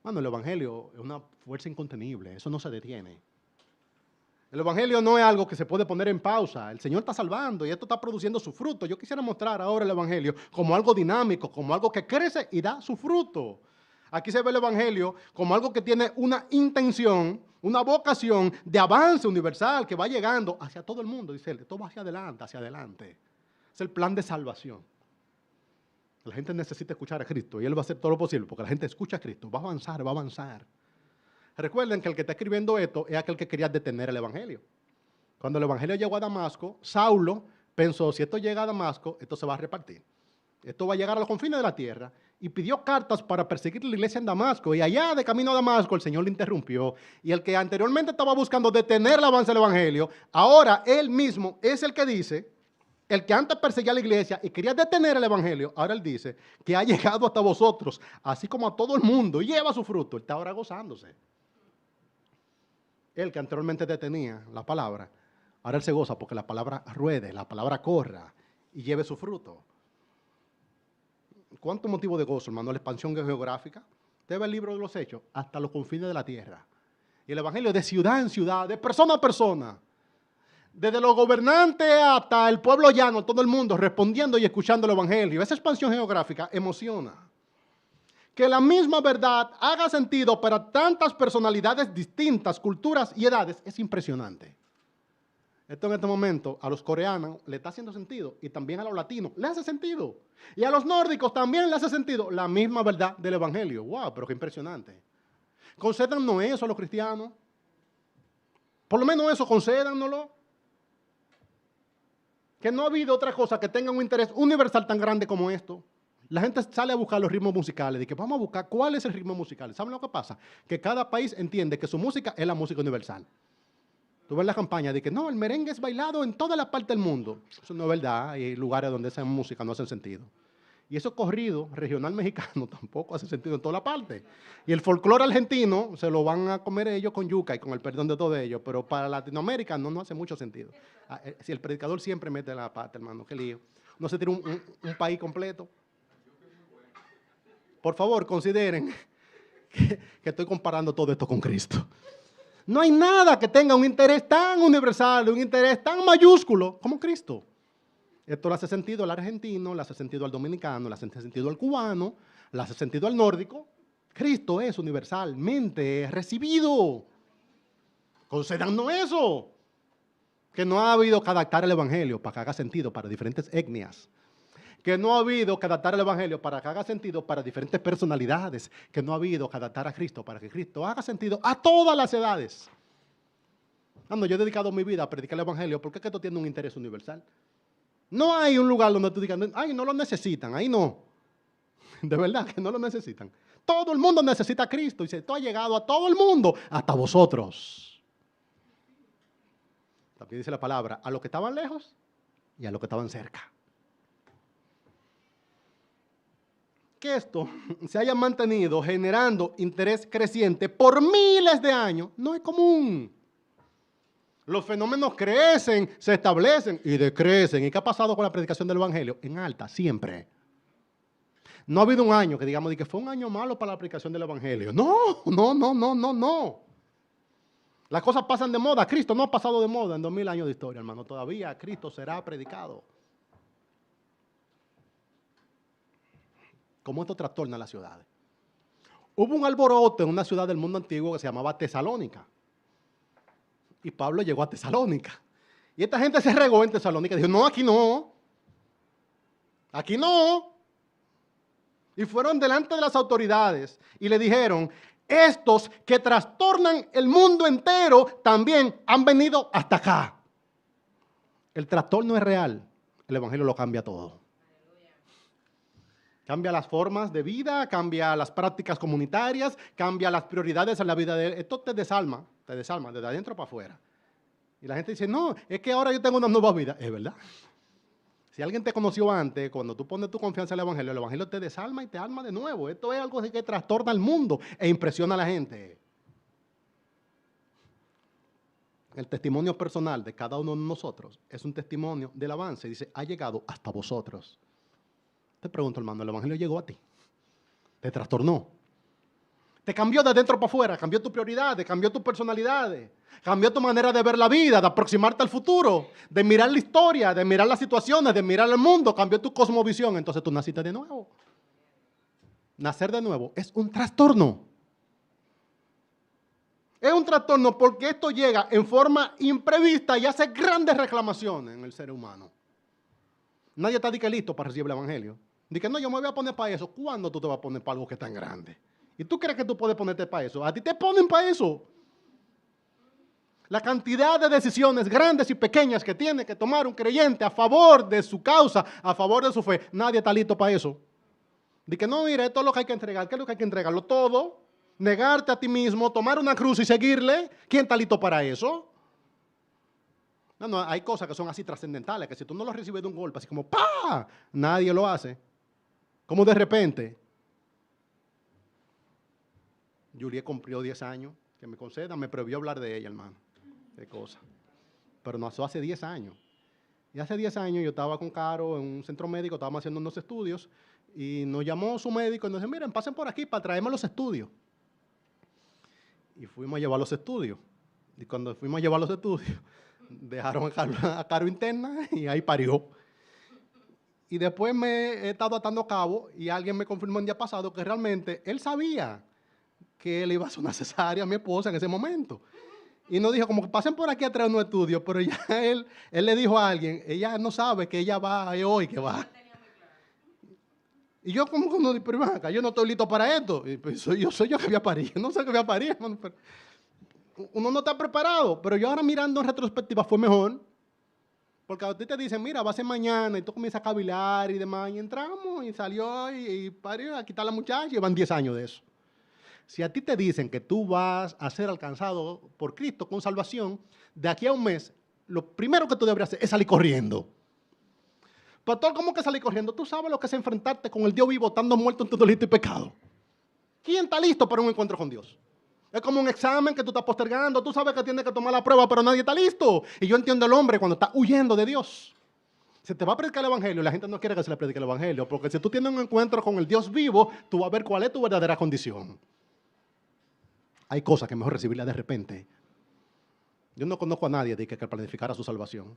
Bueno, el Evangelio es una fuerza incontenible, eso no se detiene. El Evangelio no es algo que se puede poner en pausa. El Señor está salvando y esto está produciendo su fruto. Yo quisiera mostrar ahora el Evangelio como algo dinámico, como algo que crece y da su fruto. Aquí se ve el evangelio como algo que tiene una intención, una vocación de avance universal que va llegando hacia todo el mundo. Dice él, esto va hacia adelante, hacia adelante. Es el plan de salvación. La gente necesita escuchar a Cristo y Él va a hacer todo lo posible porque la gente escucha a Cristo, va a avanzar, va a avanzar. Recuerden que el que está escribiendo esto es aquel que quería detener el evangelio. Cuando el evangelio llegó a Damasco, Saulo pensó, si esto llega a Damasco, esto se va a repartir. Esto va a llegar a los confines de la tierra. Y pidió cartas para perseguir la iglesia en Damasco. Y allá, de camino a Damasco, el Señor le interrumpió. Y el que anteriormente estaba buscando detener el avance del evangelio, ahora él mismo es el que dice, el que antes perseguía a la iglesia y quería detener el evangelio, ahora él dice que ha llegado hasta vosotros, así como a todo el mundo, y lleva su fruto. Él está ahora gozándose. Él que anteriormente detenía la palabra, ahora él se goza porque la palabra ruede, la palabra corra y lleve su fruto. ¿Cuánto motivo de gozo, hermano? La expansión geográfica. Usted ve el libro de los Hechos, hasta los confines de la tierra. Y el evangelio de ciudad en ciudad, de persona a persona. Desde los gobernantes hasta el pueblo llano, todo el mundo respondiendo y escuchando el evangelio. Esa expansión geográfica emociona. Que la misma verdad haga sentido para tantas personalidades distintas, culturas y edades, es impresionante. Esto en este momento a los coreanos le está haciendo sentido y también a los latinos le hace sentido. Y a los nórdicos también le hace sentido la misma verdad del evangelio. ¡Wow! Pero qué impresionante. Concédanos eso a los cristianos. Por lo menos eso, concédanoslo. Que no ha habido otra cosa que tenga un interés universal tan grande como esto. La gente sale a buscar los ritmos musicales, de que vamos a buscar cuál es el ritmo musical. ¿Saben lo que pasa? Que cada país entiende que su música es la música universal. Tú ves la campaña de que no, el merengue es bailado en toda la parte del mundo. Eso no es verdad, hay lugares donde esa música no hace sentido. Y eso corrido regional mexicano tampoco hace sentido en toda la parte. Y el folclore argentino se lo van a comer ellos con yuca y con el perdón de todos ellos, pero para Latinoamérica no hace mucho sentido. Si el predicador siempre mete la pata, hermano, qué lío. No se tira un país completo. Por favor, consideren que estoy comparando todo esto con Cristo. No hay nada que tenga un interés tan universal, un interés tan mayúsculo como Cristo. Esto le hace sentido al argentino, le hace sentido al dominicano, le hace sentido al cubano, le hace sentido al nórdico. Cristo es universalmente recibido. Concédanos eso. Que no ha habido que adaptar el evangelio para que haga sentido para diferentes etnias. Que no ha habido que adaptar el evangelio para que haga sentido para diferentes personalidades, que no ha habido que adaptar a Cristo para que Cristo haga sentido a todas las edades. No, yo he dedicado mi vida a predicar el evangelio porque es que esto tiene un interés universal. No hay un lugar donde tú digas, ay, no lo necesitan, ahí no. De verdad que no lo necesitan. Todo el mundo necesita a Cristo y esto ha llegado a todo el mundo, hasta vosotros. También dice la palabra, a los que estaban lejos y a los que estaban cerca. Que esto se haya mantenido generando interés creciente por miles de años no es común. Los fenómenos crecen, se establecen y decrecen. ¿Y qué ha pasado con la predicación del evangelio? En alta, siempre. No ha habido un año que digamos que fue un año malo para la predicación del evangelio. No. Las cosas pasan de moda. Cristo no ha pasado de moda en 2000 años de historia, hermano. Todavía Cristo será predicado. ¿Cómo esto trastorna las ciudades? Hubo un alboroto en una ciudad del mundo antiguo que se llamaba Tesalónica. Y Pablo llegó a Tesalónica. Y esta gente se regó en Tesalónica y dijo, no, aquí no. Aquí no. Y fueron delante de las autoridades y le dijeron, estos que trastornan el mundo entero también han venido hasta acá. El trastorno es real. El evangelio lo cambia todo. Cambia las formas de vida, cambia las prácticas comunitarias, cambia las prioridades en la vida de él. Esto te desalma desde adentro para afuera. Y la gente dice, no, es que ahora yo tengo una nueva vida. Es verdad. Si alguien te conoció antes, cuando tú pones tu confianza en el evangelio te desalma y te alma de nuevo. Esto es algo que trastorna al mundo e impresiona a la gente. El testimonio personal de cada uno de nosotros es un testimonio del avance. Dice, ha llegado hasta vosotros. Te pregunto, hermano, ¿el evangelio llegó a ti? ¿Te trastornó? ¿Te cambió de dentro para afuera? ¿Cambió tus prioridades? ¿Cambió tus personalidades? ¿Cambió tu manera de ver la vida, de aproximarte al futuro? ¿De mirar la historia, de mirar las situaciones, de mirar el mundo? ¿Cambió tu cosmovisión? Entonces tú naciste de nuevo. nacer de nuevo es un trastorno. Es un trastorno porque esto llega en forma imprevista y hace grandes reclamaciones en el ser humano. Nadie está listo para recibir el evangelio. Dice, no, yo me voy a poner para eso. ¿Cuándo tú te vas a poner para algo que es tan grande? ¿Y tú crees que tú puedes ponerte para eso? A ti te ponen para eso. La cantidad de decisiones grandes y pequeñas que tiene que tomar un creyente a favor de su causa, a favor de su fe, nadie está listo para eso. Dice, no, mira, esto es lo que hay que entregar. ¿Qué es lo que hay que entregarlo? Todo. Negarte a ti mismo, tomar una cruz y seguirle. ¿Quién está listo para eso? No, hay cosas que son así trascendentales, que si tú no lo recibes de un golpe, así como ¡pah! Nadie lo hace. Como de repente. Juliet cumplió 10 años, que me conceda, me prohibió hablar de ella, hermano. Qué cosa. Pero nació hace 10 años. Y hace 10 años yo estaba con Caro en un centro médico, estábamos haciendo unos estudios, y nos llamó su médico y nos dijo, miren, pasen por aquí para traerme los estudios. Y fuimos a llevar los estudios. Y cuando fuimos a llevar los estudios, dejaron a Caro interna y ahí parió. Y después me he estado atando cabo y alguien me confirmó el día pasado que realmente él sabía que él iba a hacer una cesárea a mi esposa en ese momento. Y nos dijo, como que pasen por aquí a traer unos estudios, pero ya él le dijo a alguien, ella no sabe que ella va hoy, que va. Y yo como que no, pero acá, yo no estoy listo para esto. Y pues soy yo que voy a parir, no sé qué voy a parir, hermano, pero uno no está preparado, pero yo ahora mirando en retrospectiva fue mejor, porque a ti te dicen, mira, va a ser mañana, y tú comienzas a cavilar y demás, y entramos, y salió, y parió, a quitar a la muchacha, y van 10 años de eso. Si a ti te dicen que tú vas a ser alcanzado por Cristo con salvación, de aquí a un mes, lo primero que tú deberías hacer es salir corriendo. Pastor, ¿cómo que salir corriendo? Tú sabes lo que es enfrentarte con el Dios vivo, estando muerto en tu delito y pecado. ¿Quién está listo para un encuentro con Dios? Es como un examen que tú estás postergando. Tú sabes que tienes que tomar la prueba, pero nadie está listo. Y yo entiendo al hombre cuando está huyendo de Dios. Se te va a predicar el evangelio y la gente no quiere que se le predique el evangelio, porque si tú tienes un encuentro con el Dios vivo, tú vas a ver cuál es tu verdadera condición. Hay cosas que es mejor recibirlas de repente. Yo no conozco a nadie que planificara su salvación.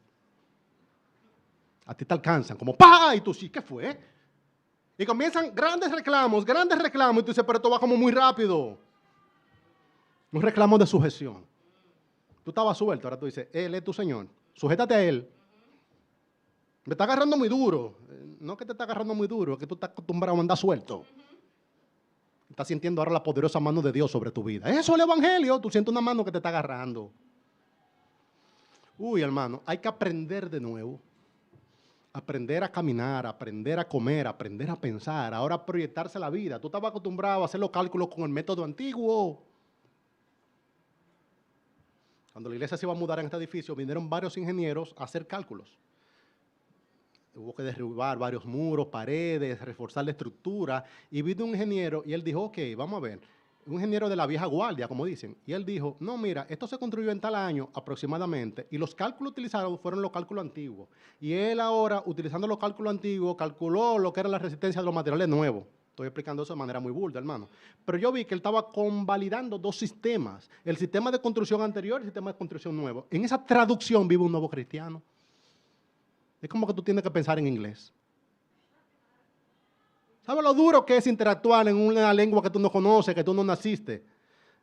A ti te alcanzan como ¡pah! Y tú sí, ¿qué fue? Y comienzan grandes reclamos, y tú dices, pero esto va como muy rápido. Un reclamo de sujeción. Tú estabas suelto, ahora tú dices, Él es tu Señor, sujétate a Él. Me está agarrando muy duro. No es que te está agarrando muy duro, es que tú estás acostumbrado a andar suelto. Estás sintiendo ahora la poderosa mano de Dios sobre tu vida. Eso es el evangelio, tú sientes una mano que te está agarrando. Uy, hermano, hay que aprender de nuevo. Aprender a caminar, aprender a comer, aprender a pensar, ahora proyectarse la vida. Tú estabas acostumbrado a hacer los cálculos con el método antiguo. Cuando la iglesia se iba a mudar en este edificio, vinieron varios ingenieros a hacer cálculos. Hubo que derribar varios muros, paredes, reforzar la estructura. Y vino un ingeniero y él dijo, ok, vamos a ver. Un ingeniero de la vieja guardia, como dicen. Y él dijo, no, mira, esto se construyó en tal año aproximadamente. Y los cálculos utilizados fueron los cálculos antiguos. Y él ahora, utilizando los cálculos antiguos, calculó lo que era la resistencia de los materiales nuevos. Estoy explicando eso de manera muy burda, hermano. Pero yo vi que él estaba convalidando dos sistemas. El sistema de construcción anterior y el sistema de construcción nuevo. En esa traducción vive un nuevo cristiano. Es como que tú tienes que pensar en inglés. ¿Sabes lo duro que es interactuar en una lengua que tú no conoces, que tú no naciste?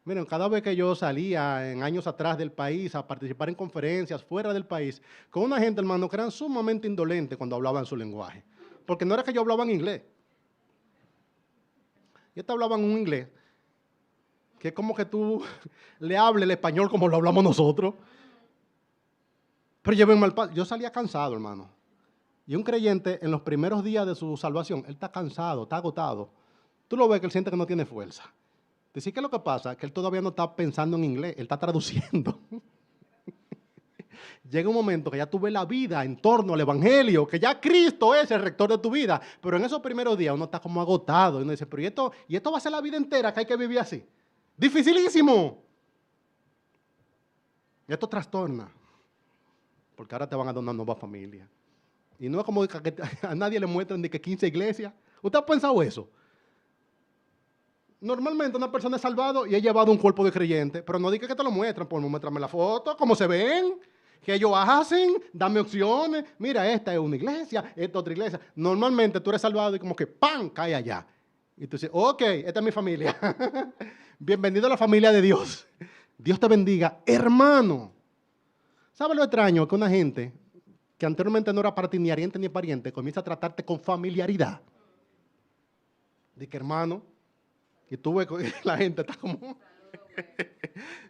Miren, cada vez que yo salía en años atrás del país a participar en conferencias fuera del país, con una gente, hermano, que eran sumamente indolentes cuando hablaban su lenguaje. Porque no era que yo hablaba en inglés. Ellos te hablaban un inglés que es como que tú le hables el español como lo hablamos nosotros. Pero llévenme al paso. Yo salía cansado, hermano. Y un creyente, en los primeros días de su salvación, él está cansado, está agotado. Tú lo ves que él siente que no tiene fuerza. Decir que lo que pasa es que él todavía no está pensando en inglés, él está traduciendo. Llega un momento que ya tú ves la vida en torno al evangelio, que ya Cristo es el rector de tu vida. Pero en esos primeros días uno está como agotado. Y uno dice, pero ¿y esto va a ser la vida entera que hay que vivir así? ¡Dificilísimo! Y esto trastorna. Porque ahora te van a dar una nueva familia. Y no es como que a nadie le muestran de que 15 iglesias. ¿Usted ha pensado eso? Normalmente una persona es salvado y ha llevado un cuerpo de creyente, pero no diga que te lo muestran, pues muéstrame la foto, cómo se ven, qué ellos hacen, dame opciones. Mira, esta es una iglesia, esta es otra iglesia. Normalmente tú eres salvado y como que ¡pam! Cae allá. Y tú dices, ok, esta es mi familia. Bienvenido a la familia de Dios. Dios te bendiga. Hermano, ¿sabes lo extraño? Que una gente que anteriormente no era para ti ni ariente ni pariente, comienza a tratarte con familiaridad. Dice que hermano, y tú ves que la gente está como,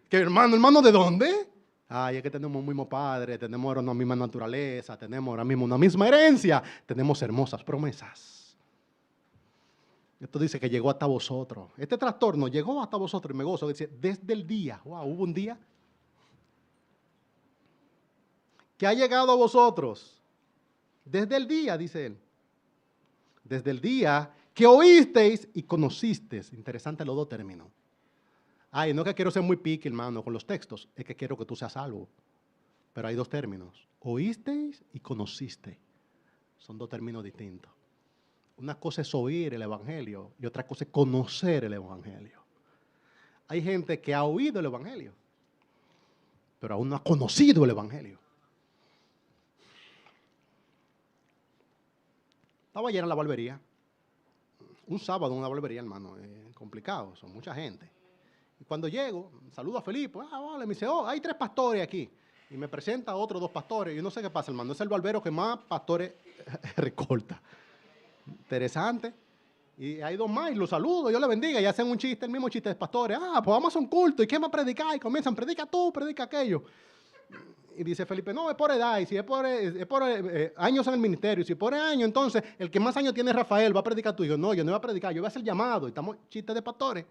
que hermano, ¿de dónde? Ay, es que tenemos un mismo padre, tenemos ahora una misma naturaleza, tenemos ahora mismo una misma herencia, tenemos hermosas promesas. Esto dice que llegó hasta vosotros. Este trastorno llegó hasta vosotros y me gozo. Dice, desde el día, wow, hubo un día que ha llegado a vosotros. Desde el día, dice él. Desde el día que oísteis y conocisteis. Interesante los dos términos. Ay, no es que quiero ser muy picky, hermano, con los textos. Es que quiero que tú seas salvo. Pero hay dos términos. Oísteis y conociste. Son dos términos distintos. Una cosa es oír el evangelio y otra cosa es conocer el evangelio. Hay gente que ha oído el evangelio, pero aún no ha conocido el evangelio. Estaba llena la barbería. Un sábado en una barbería, hermano, complicado, son mucha gente. Y cuando llego, saludo a Felipe, vale, me dice, hay 3 pastores aquí. Y me presenta a otros 2 pastores. Yo no sé qué pasa, hermano, es el barbero que más pastores recorta. Interesante. Y hay 2 más y los saludo, Dios le bendiga. Y hacen un chiste, el mismo chiste de pastores. Pues vamos a un culto. ¿Y qué más predicar? Y comienzan, predica tú, predica aquello. Y dice Felipe, no, es por edad, y si es por años en el ministerio, y si por año, entonces, el que más años tiene es Rafael, va a predicar tú. Y yo, no, yo no voy a predicar, yo voy a hacer llamado, y estamos chistes de pastores.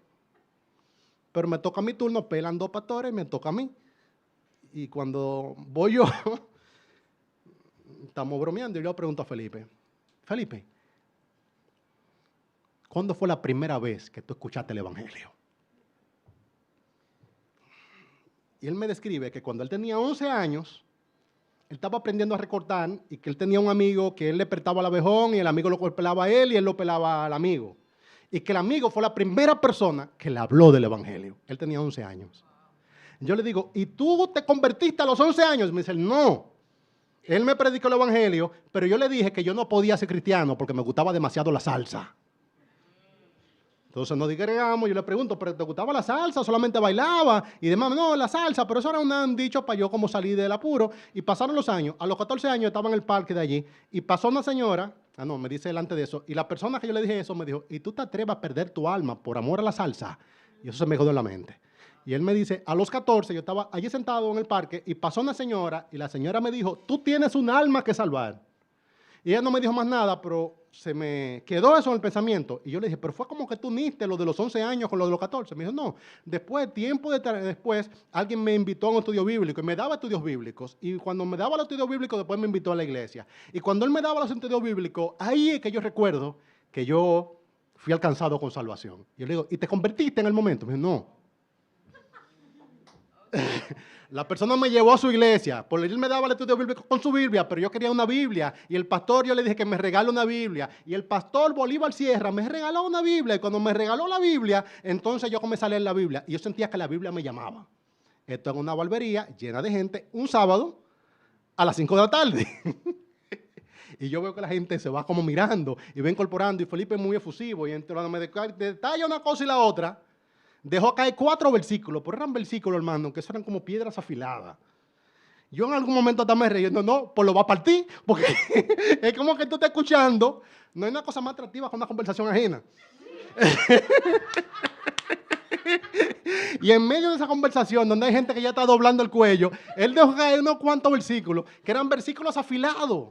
Pero me toca mi turno, pelan 2 pastores, me toca a mí. Y cuando voy yo, estamos bromeando, y yo le pregunto a Felipe, ¿cuándo fue la primera vez que tú escuchaste el evangelio? Y él me describe que cuando él tenía 11 años, él estaba aprendiendo a recortar y que él tenía un amigo que él le pelaba al abejón y el amigo lo pelaba a él y él lo pelaba al amigo. Y que el amigo fue la primera persona que le habló del evangelio. Él tenía 11 años. Yo le digo, ¿y tú te convertiste a los 11 años? Me dice, no. Él me predicó el evangelio, pero yo le dije que yo no podía ser cristiano porque me gustaba demasiado la salsa. Entonces nos digregamos, yo le pregunto, ¿pero te gustaba la salsa? ¿Solamente bailaba? Y demás, no, la salsa, pero eso era un dicho para yo como salir del apuro. Y pasaron los años, a los 14 años estaba en el parque de allí, y pasó una señora, me dice delante de eso, y la persona que yo le dije eso me dijo, ¿y tú te atreves a perder tu alma por amor a la salsa? Y eso se me quedó en la mente. Y él me dice, a los 14 yo estaba allí sentado en el parque, y pasó una señora, y la señora me dijo, tú tienes un alma que salvar. Y ella no me dijo más nada, pero se me quedó eso en el pensamiento. Y yo le dije, pero fue como que tú uniste lo de los 11 años con lo de los 14. Me dijo, no. Después, después, alguien me invitó a un estudio bíblico y me daba estudios bíblicos. Y cuando me daba los estudios bíblicos, después me invitó a la iglesia. Y cuando él me daba los estudios bíblicos, ahí es que yo recuerdo que yo fui alcanzado con salvación. Y yo le digo, ¿y te convertiste en el momento? Me dijo, no. La persona me llevó a su iglesia, por él me daba el estudio bíblico con su Biblia, pero yo quería una Biblia, y el pastor, yo le dije que me regale una Biblia, y el pastor Bolívar Sierra me regaló una Biblia, y cuando me regaló la Biblia, entonces yo comencé a leer la Biblia, y yo sentía que la Biblia me llamaba. Esto en una barbería llena de gente, un sábado, a las 5 de la tarde. Y yo veo que la gente se va como mirando, y va incorporando, y Felipe es muy efusivo, y entre me detalla una cosa y la otra. Dejó caer 4 versículos, pero eran versículos, hermano, que eran como piedras afiladas. Yo en algún momento hasta me reí, no, pues lo va a partir, porque es como que tú estás escuchando, no hay una cosa más atractiva que una conversación ajena. Y en medio de esa conversación, donde hay gente que ya está doblando el cuello, él dejó caer unos cuantos versículos, que eran versículos afilados.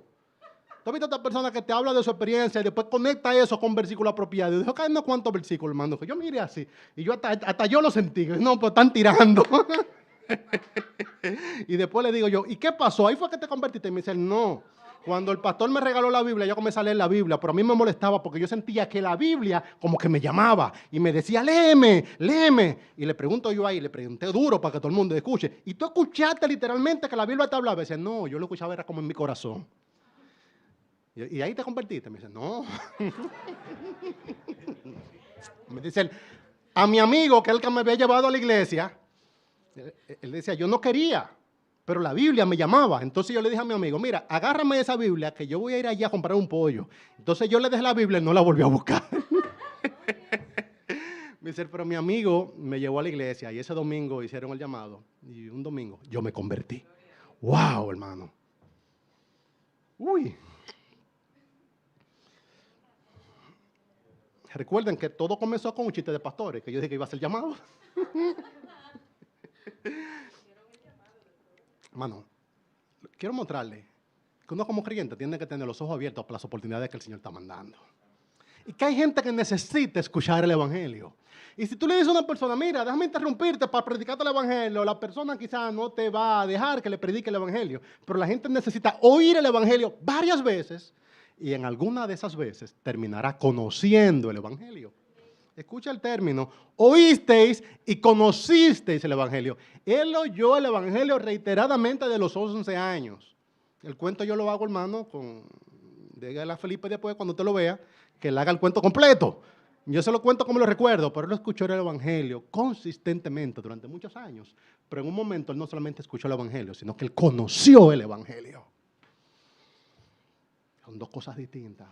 ¿Tú has visto a esta persona que te habla de su experiencia y después conecta eso con versículos apropiados? Y dijo, caer unos cuantos versículos, hermano, que yo mire así. Y yo hasta yo lo sentí. No, pues están tirando. Y después le digo yo, ¿y qué pasó? ¿Ahí fue que te convertiste? Y me dice, no. Cuando el pastor me regaló la Biblia, yo comencé a leer la Biblia, pero a mí me molestaba porque yo sentía que la Biblia como que me llamaba y me decía, léeme, léeme. Y le pregunto yo ahí, le pregunté duro para que todo el mundo escuche. ¿Y tú escuchaste literalmente que la Biblia te hablaba? Y dice, no, yo lo escuchaba era como en mi corazón. ¿Y ahí te convertiste? Me dice, no. Me dice, a mi amigo, que es el que me había llevado a la iglesia, él decía, yo no quería, pero la Biblia me llamaba. Entonces yo le dije a mi amigo, mira, agárrame esa Biblia, que yo voy a ir allá a comprar un pollo. Entonces yo le dejé la Biblia y no la volví a buscar. Me dice, pero mi amigo me llevó a la iglesia y ese domingo hicieron el llamado. Y un domingo yo me convertí. ¡Wow, hermano! ¡Uy! Recuerden que todo comenzó con un chiste de pastores, que yo dije que iba a ser llamado. Hermano, quiero mostrarle que uno como creyente tiene que tener los ojos abiertos para las oportunidades que el Señor está mandando. Y que hay gente que necesita escuchar el Evangelio. Y si tú le dices a una persona, mira, déjame interrumpirte para predicarte el Evangelio, la persona quizás no te va a dejar que le predique el Evangelio, pero la gente necesita oír el Evangelio varias veces y en alguna de esas veces terminará conociendo el Evangelio. Escucha el término, oísteis y conocisteis el Evangelio. Él oyó el Evangelio reiteradamente de los 11 años. El cuento yo lo hago, hermano, dígale a Felipe después, cuando usted lo vea, que él haga el cuento completo. Yo se lo cuento como lo recuerdo, pero él escuchó el Evangelio consistentemente durante muchos años. Pero en un momento él no solamente escuchó el Evangelio, sino que él conoció el Evangelio. Son dos cosas distintas.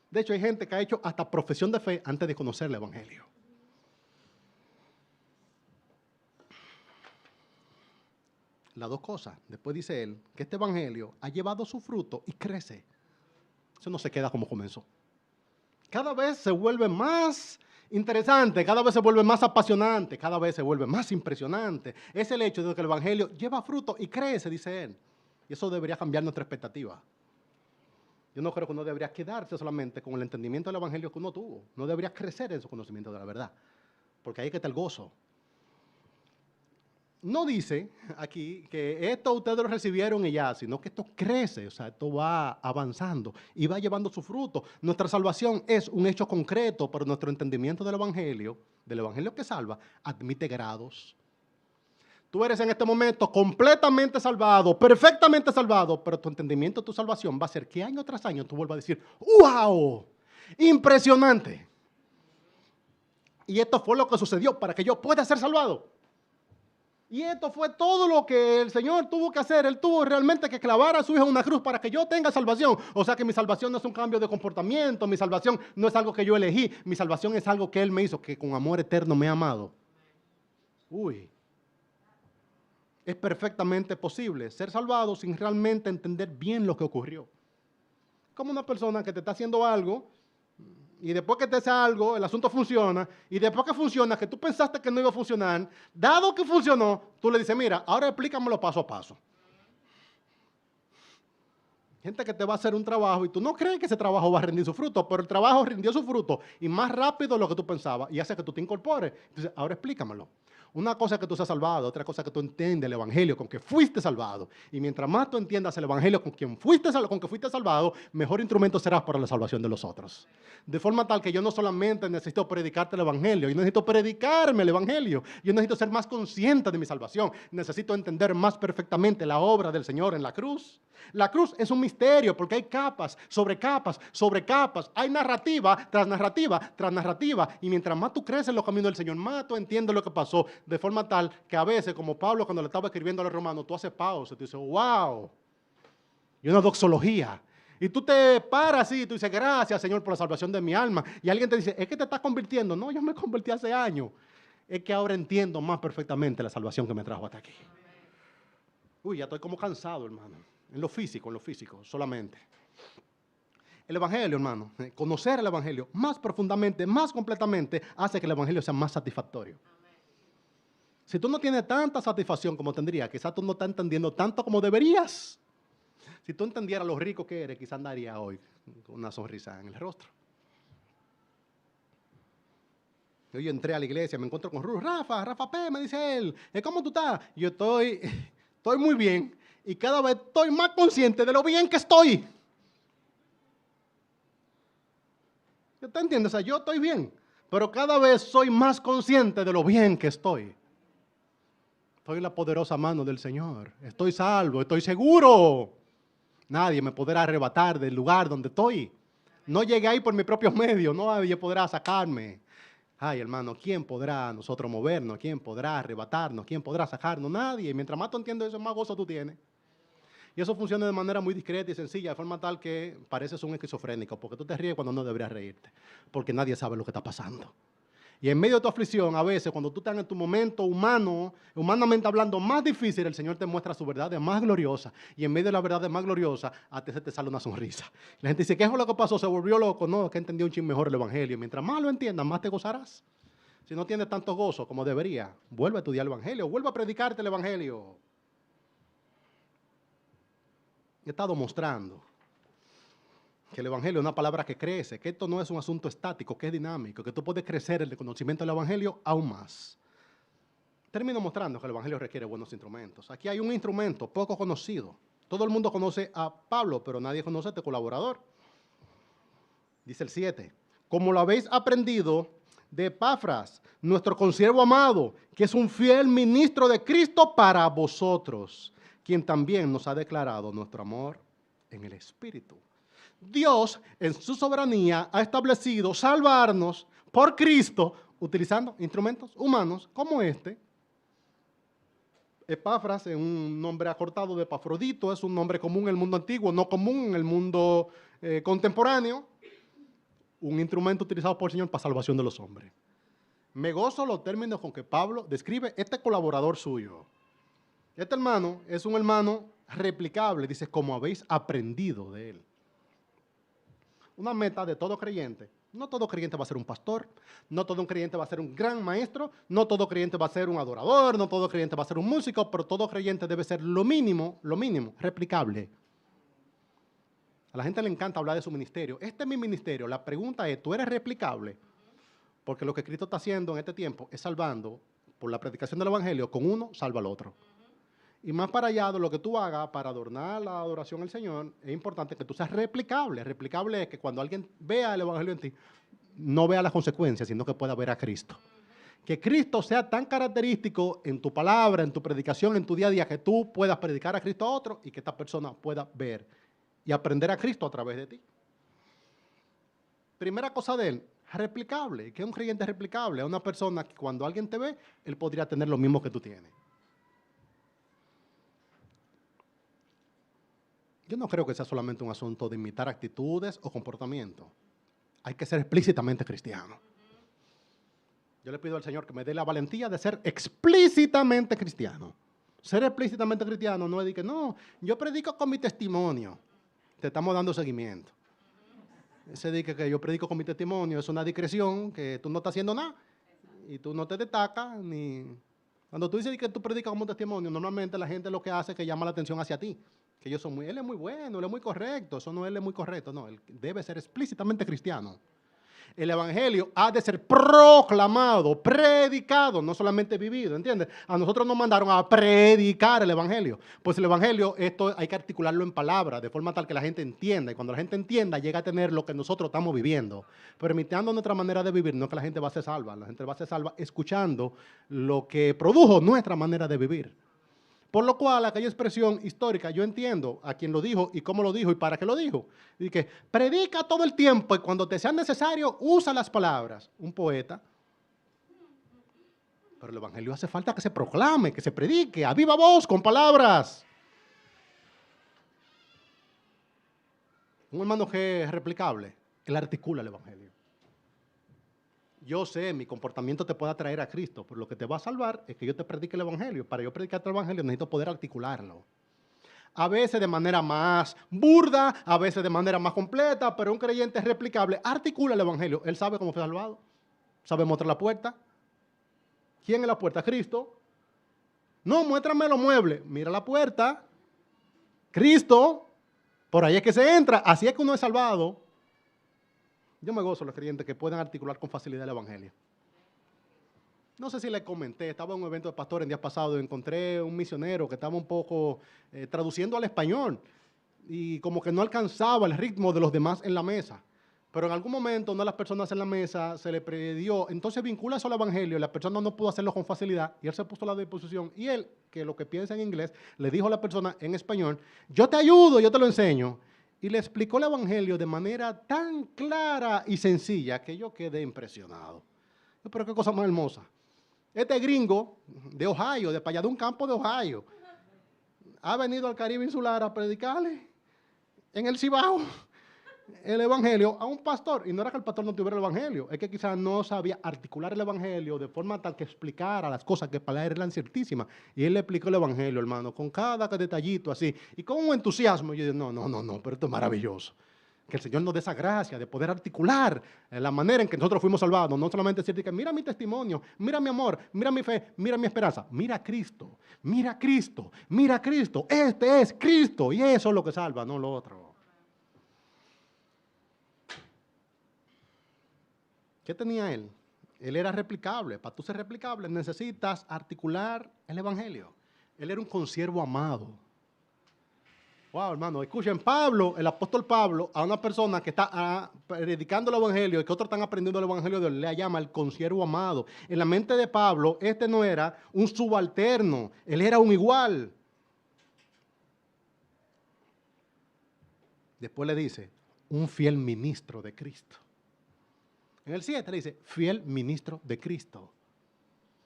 De hecho, hay gente que ha hecho hasta profesión de fe antes de conocer el Evangelio. Las dos cosas. Después dice él que este Evangelio ha llevado su fruto y crece. Eso no se queda como comenzó. Cada vez se vuelve más interesante, cada vez se vuelve más apasionante, cada vez se vuelve más impresionante. Es el hecho de que el Evangelio lleva fruto y crece, dice él. Y eso debería cambiar nuestra expectativa. Yo no creo que uno debería quedarse solamente con el entendimiento del Evangelio que uno tuvo. No debería crecer en su conocimiento de la verdad, porque ahí es que está el gozo. No dice aquí que esto ustedes lo recibieron y ya, sino que esto crece, o sea, esto va avanzando y va llevando su fruto. Nuestra salvación es un hecho concreto, pero nuestro entendimiento del Evangelio que salva, admite grados. Tú eres en este momento completamente salvado, perfectamente salvado, pero tu entendimiento de tu salvación va a ser que año tras año tú vuelvas a decir, ¡wow! ¡Impresionante! Y esto fue lo que sucedió para que yo pueda ser salvado. Y esto fue todo lo que el Señor tuvo que hacer. Él tuvo realmente que clavar a su hijo en una cruz para que yo tenga salvación. O sea que mi salvación no es un cambio de comportamiento, mi salvación no es algo que yo elegí, mi salvación es algo que Él me hizo, que con amor eterno me ha amado. Uy. Es perfectamente posible ser salvado sin realmente entender bien lo que ocurrió. Como una persona que te está haciendo algo y después que te hace algo, el asunto funciona, y después que funciona, que tú pensaste que no iba a funcionar, dado que funcionó, tú le dices, mira, ahora explícamelo paso a paso. Gente que te va a hacer un trabajo y tú no crees que ese trabajo va a rendir su fruto, pero el trabajo rindió su fruto y más rápido de lo que tú pensabas y hace que tú te incorpores. Entonces, ahora explícamelo. Una cosa es que tú seas salvado, otra cosa es que tú entiendes el Evangelio con que fuiste salvado. Y mientras más tú entiendas el Evangelio con que fuiste salvado, mejor instrumento serás para la salvación de los otros. De forma tal que yo no solamente necesito predicarte el Evangelio, yo necesito predicarme el Evangelio. Yo necesito ser más consciente de mi salvación. Necesito entender más perfectamente la obra del Señor en la cruz. La cruz es un misterio porque hay capas, sobre capas, sobre capas. Hay narrativa tras narrativa, tras narrativa. Y mientras más tú creces en los caminos del Señor, más tú entiendes lo que pasó. De forma tal que a veces, como Pablo cuando le estaba escribiendo a los romanos, tú haces pausa y tú dices, wow. Y una doxología. Y tú te paras así y tú dices, gracias Señor por la salvación de mi alma. Y alguien te dice, es que te estás convirtiendo. No, yo me convertí hace años. Es que ahora entiendo más perfectamente la salvación que me trajo hasta aquí. Uy, ya estoy como cansado, hermano. En lo físico solamente. El Evangelio, hermano, conocer el Evangelio más profundamente, más completamente, hace que el Evangelio sea más satisfactorio. Si tú no tienes tanta satisfacción como tendrías, quizás tú no estás entendiendo tanto como deberías. Si tú entendieras lo rico que eres, quizás andaría hoy con una sonrisa en el rostro. Yo entré a la iglesia, me encuentro con Rafa P, me dice él, ¿cómo tú estás? Yo estoy muy bien y cada vez estoy más consciente de lo bien que estoy. ¿Usted entiende? O sea, yo estoy bien, pero cada vez soy más consciente de lo bien que estoy. Estoy en la poderosa mano del Señor. Estoy salvo, estoy seguro. Nadie me podrá arrebatar del lugar donde estoy. No llegué ahí por mis propios medios, nadie podrá sacarme. Ay, hermano, ¿quién podrá nosotros movernos? ¿Quién podrá arrebatarnos? ¿Quién podrá sacarnos? Nadie. Mientras más tú entiendes eso, más gozo tú tienes. Y eso funciona de manera muy discreta y sencilla, de forma tal que pareces un esquizofrénico, porque tú te ríes cuando no deberías reírte, porque nadie sabe lo que está pasando. Y en medio de tu aflicción, a veces, cuando tú estás en tu momento humano, humanamente hablando, más difícil, el Señor te muestra su verdad más gloriosa. Y en medio de la verdad más gloriosa, a ti se te sale una sonrisa. La gente dice, ¿qué fue lo que pasó? ¿Se volvió loco? No, es que entendió un chin mejor el Evangelio. Mientras más lo entiendas, más te gozarás. Si no tienes tanto gozo como debería, vuelve a estudiar el Evangelio, vuelve a predicarte el Evangelio. He estado mostrando que el Evangelio es una palabra que crece, que esto no es un asunto estático, que es dinámico, que tú puedes crecer el conocimiento del Evangelio aún más. Termino mostrando que el Evangelio requiere buenos instrumentos. Aquí hay un instrumento poco conocido. Todo el mundo conoce a Pablo, pero nadie conoce a este colaborador. Dice el 7. Como lo habéis aprendido de Epafras, nuestro consiervo amado, que es un fiel ministro de Cristo para vosotros, quien también nos ha declarado nuestro amor en el Espíritu. Dios, en su soberanía, ha establecido salvarnos por Cristo utilizando instrumentos humanos como este. Epafras es un nombre acortado de Epafrodito, es un nombre común en el mundo antiguo, no común en el mundo contemporáneo. Un instrumento utilizado por el Señor para salvación de los hombres. Me gozo los términos con que Pablo describe este colaborador suyo. Este hermano es un hermano replicable, dice, como habéis aprendido de él. Una meta de todo creyente. No todo creyente va a ser un pastor, no todo creyente va a ser un gran maestro, no todo creyente va a ser un adorador, no todo creyente va a ser un músico, pero todo creyente debe ser lo mínimo, replicable. A la gente le encanta hablar de su ministerio. Este es mi ministerio. La pregunta es, ¿tú eres replicable? Porque lo que Cristo está haciendo en este tiempo es salvando, por la predicación del Evangelio, con uno salva al otro. Y más para allá de lo que tú hagas para adornar la adoración al Señor, es importante que tú seas replicable. Replicable es que cuando alguien vea el Evangelio en ti, no vea las consecuencias, sino que pueda ver a Cristo. Que Cristo sea tan característico en tu palabra, en tu predicación, en tu día a día, que tú puedas predicar a Cristo a otro y que esta persona pueda ver y aprender a Cristo a través de ti. Primera cosa de él, replicable. ¿Qué es un creyente replicable? Es una persona que cuando alguien te ve, él podría tener lo mismo que tú tienes. Yo no creo que sea solamente un asunto de imitar actitudes o comportamientos. Hay que ser explícitamente cristiano. Yo le pido al Señor que me dé la valentía de ser explícitamente cristiano. Ser explícitamente cristiano no es de que no, yo predico con mi testimonio. Te estamos dando seguimiento. Ese de que yo predico con mi testimonio es una discreción que tú no estás haciendo nada y tú no te destacas ni... Cuando tú dices que tú predicas como testimonio, normalmente la gente lo que hace es que llama la atención hacia ti. Que ellos son él es muy bueno, él es muy correcto. Eso no, él es muy correcto. No, él debe ser explícitamente cristiano. El Evangelio ha de ser proclamado, predicado, no solamente vivido, ¿entiendes? A nosotros nos mandaron a predicar el Evangelio. Pues el Evangelio, esto hay que articularlo en palabras, de forma tal que la gente entienda. Y cuando la gente entienda, llega a tener lo que nosotros estamos viviendo. Pero imitando nuestra manera de vivir, no es que la gente va a ser salva. La gente va a ser salva escuchando lo que produjo nuestra manera de vivir. Por lo cual, aquella expresión histórica, yo entiendo a quién lo dijo y cómo lo dijo y para qué lo dijo. Y que predica todo el tiempo y cuando te sea necesario, usa las palabras. Un poeta. Pero el Evangelio hace falta que se proclame, que se predique, a viva voz, con palabras. Un hermano que es replicable, él articula el Evangelio. Yo sé, mi comportamiento te puede atraer a Cristo, pero lo que te va a salvar es que yo te predique el Evangelio. Para yo predicarte el Evangelio necesito poder articularlo. A veces de manera más burda, a veces de manera más completa, pero un creyente es replicable. Articula el Evangelio. Él sabe cómo fue salvado. Sabe mostrar la puerta. ¿Quién es la puerta? Cristo. No, muéstrame los muebles. Mira la puerta. Cristo. Por ahí es que se entra. Así es que uno es salvado. Yo me gozo los creyentes que puedan articular con facilidad el Evangelio. No sé si les comenté, estaba en un evento de pastor en días pasados y encontré un misionero que estaba un poco traduciendo al español y como que no alcanzaba el ritmo de los demás en la mesa. Pero en algún momento una de las personas en la mesa se le pidió, entonces vincula eso al Evangelio, y la persona no pudo hacerlo con facilidad y él se puso a la disposición y él, que lo que piensa en inglés, le dijo a la persona en español, yo te ayudo, yo te lo enseño. Y le explicó el Evangelio de manera tan clara y sencilla que yo quedé impresionado. Pero qué cosa más hermosa. Este gringo de Ohio, de para allá de un campo de Ohio, ha venido al Caribe insular a predicarle en el Cibao. el evangelio a un pastor. Y no era que el pastor no tuviera el evangelio, es que quizás no sabía articular el evangelio de forma tal que explicara las cosas que para él eran ciertísimas. Y él le explicó el evangelio, hermano, con cada detallito así. Y con un entusiasmo. Y yo digo, no, pero esto es maravilloso. Que el Señor nos dé esa gracia de poder articular la manera en que nosotros fuimos salvados. No solamente decir que mira mi testimonio, mira mi amor, mira mi fe, mira mi esperanza. Mira a Cristo, mira a Cristo, mira a Cristo. Este es Cristo y eso es lo que salva, no lo otro. ¿Qué tenía él? Él era replicable. Para tú ser replicable necesitas articular el evangelio. Él era un consiervo amado. Wow, hermano, escuchen, Pablo, el apóstol Pablo, a una persona que está predicando el evangelio y que otros están aprendiendo el evangelio de él, le llama el consiervo amado. En la mente de Pablo, este no era un subalterno, él era un igual. Después le dice, un fiel ministro de Cristo. En el 7 le dice, fiel ministro de Cristo.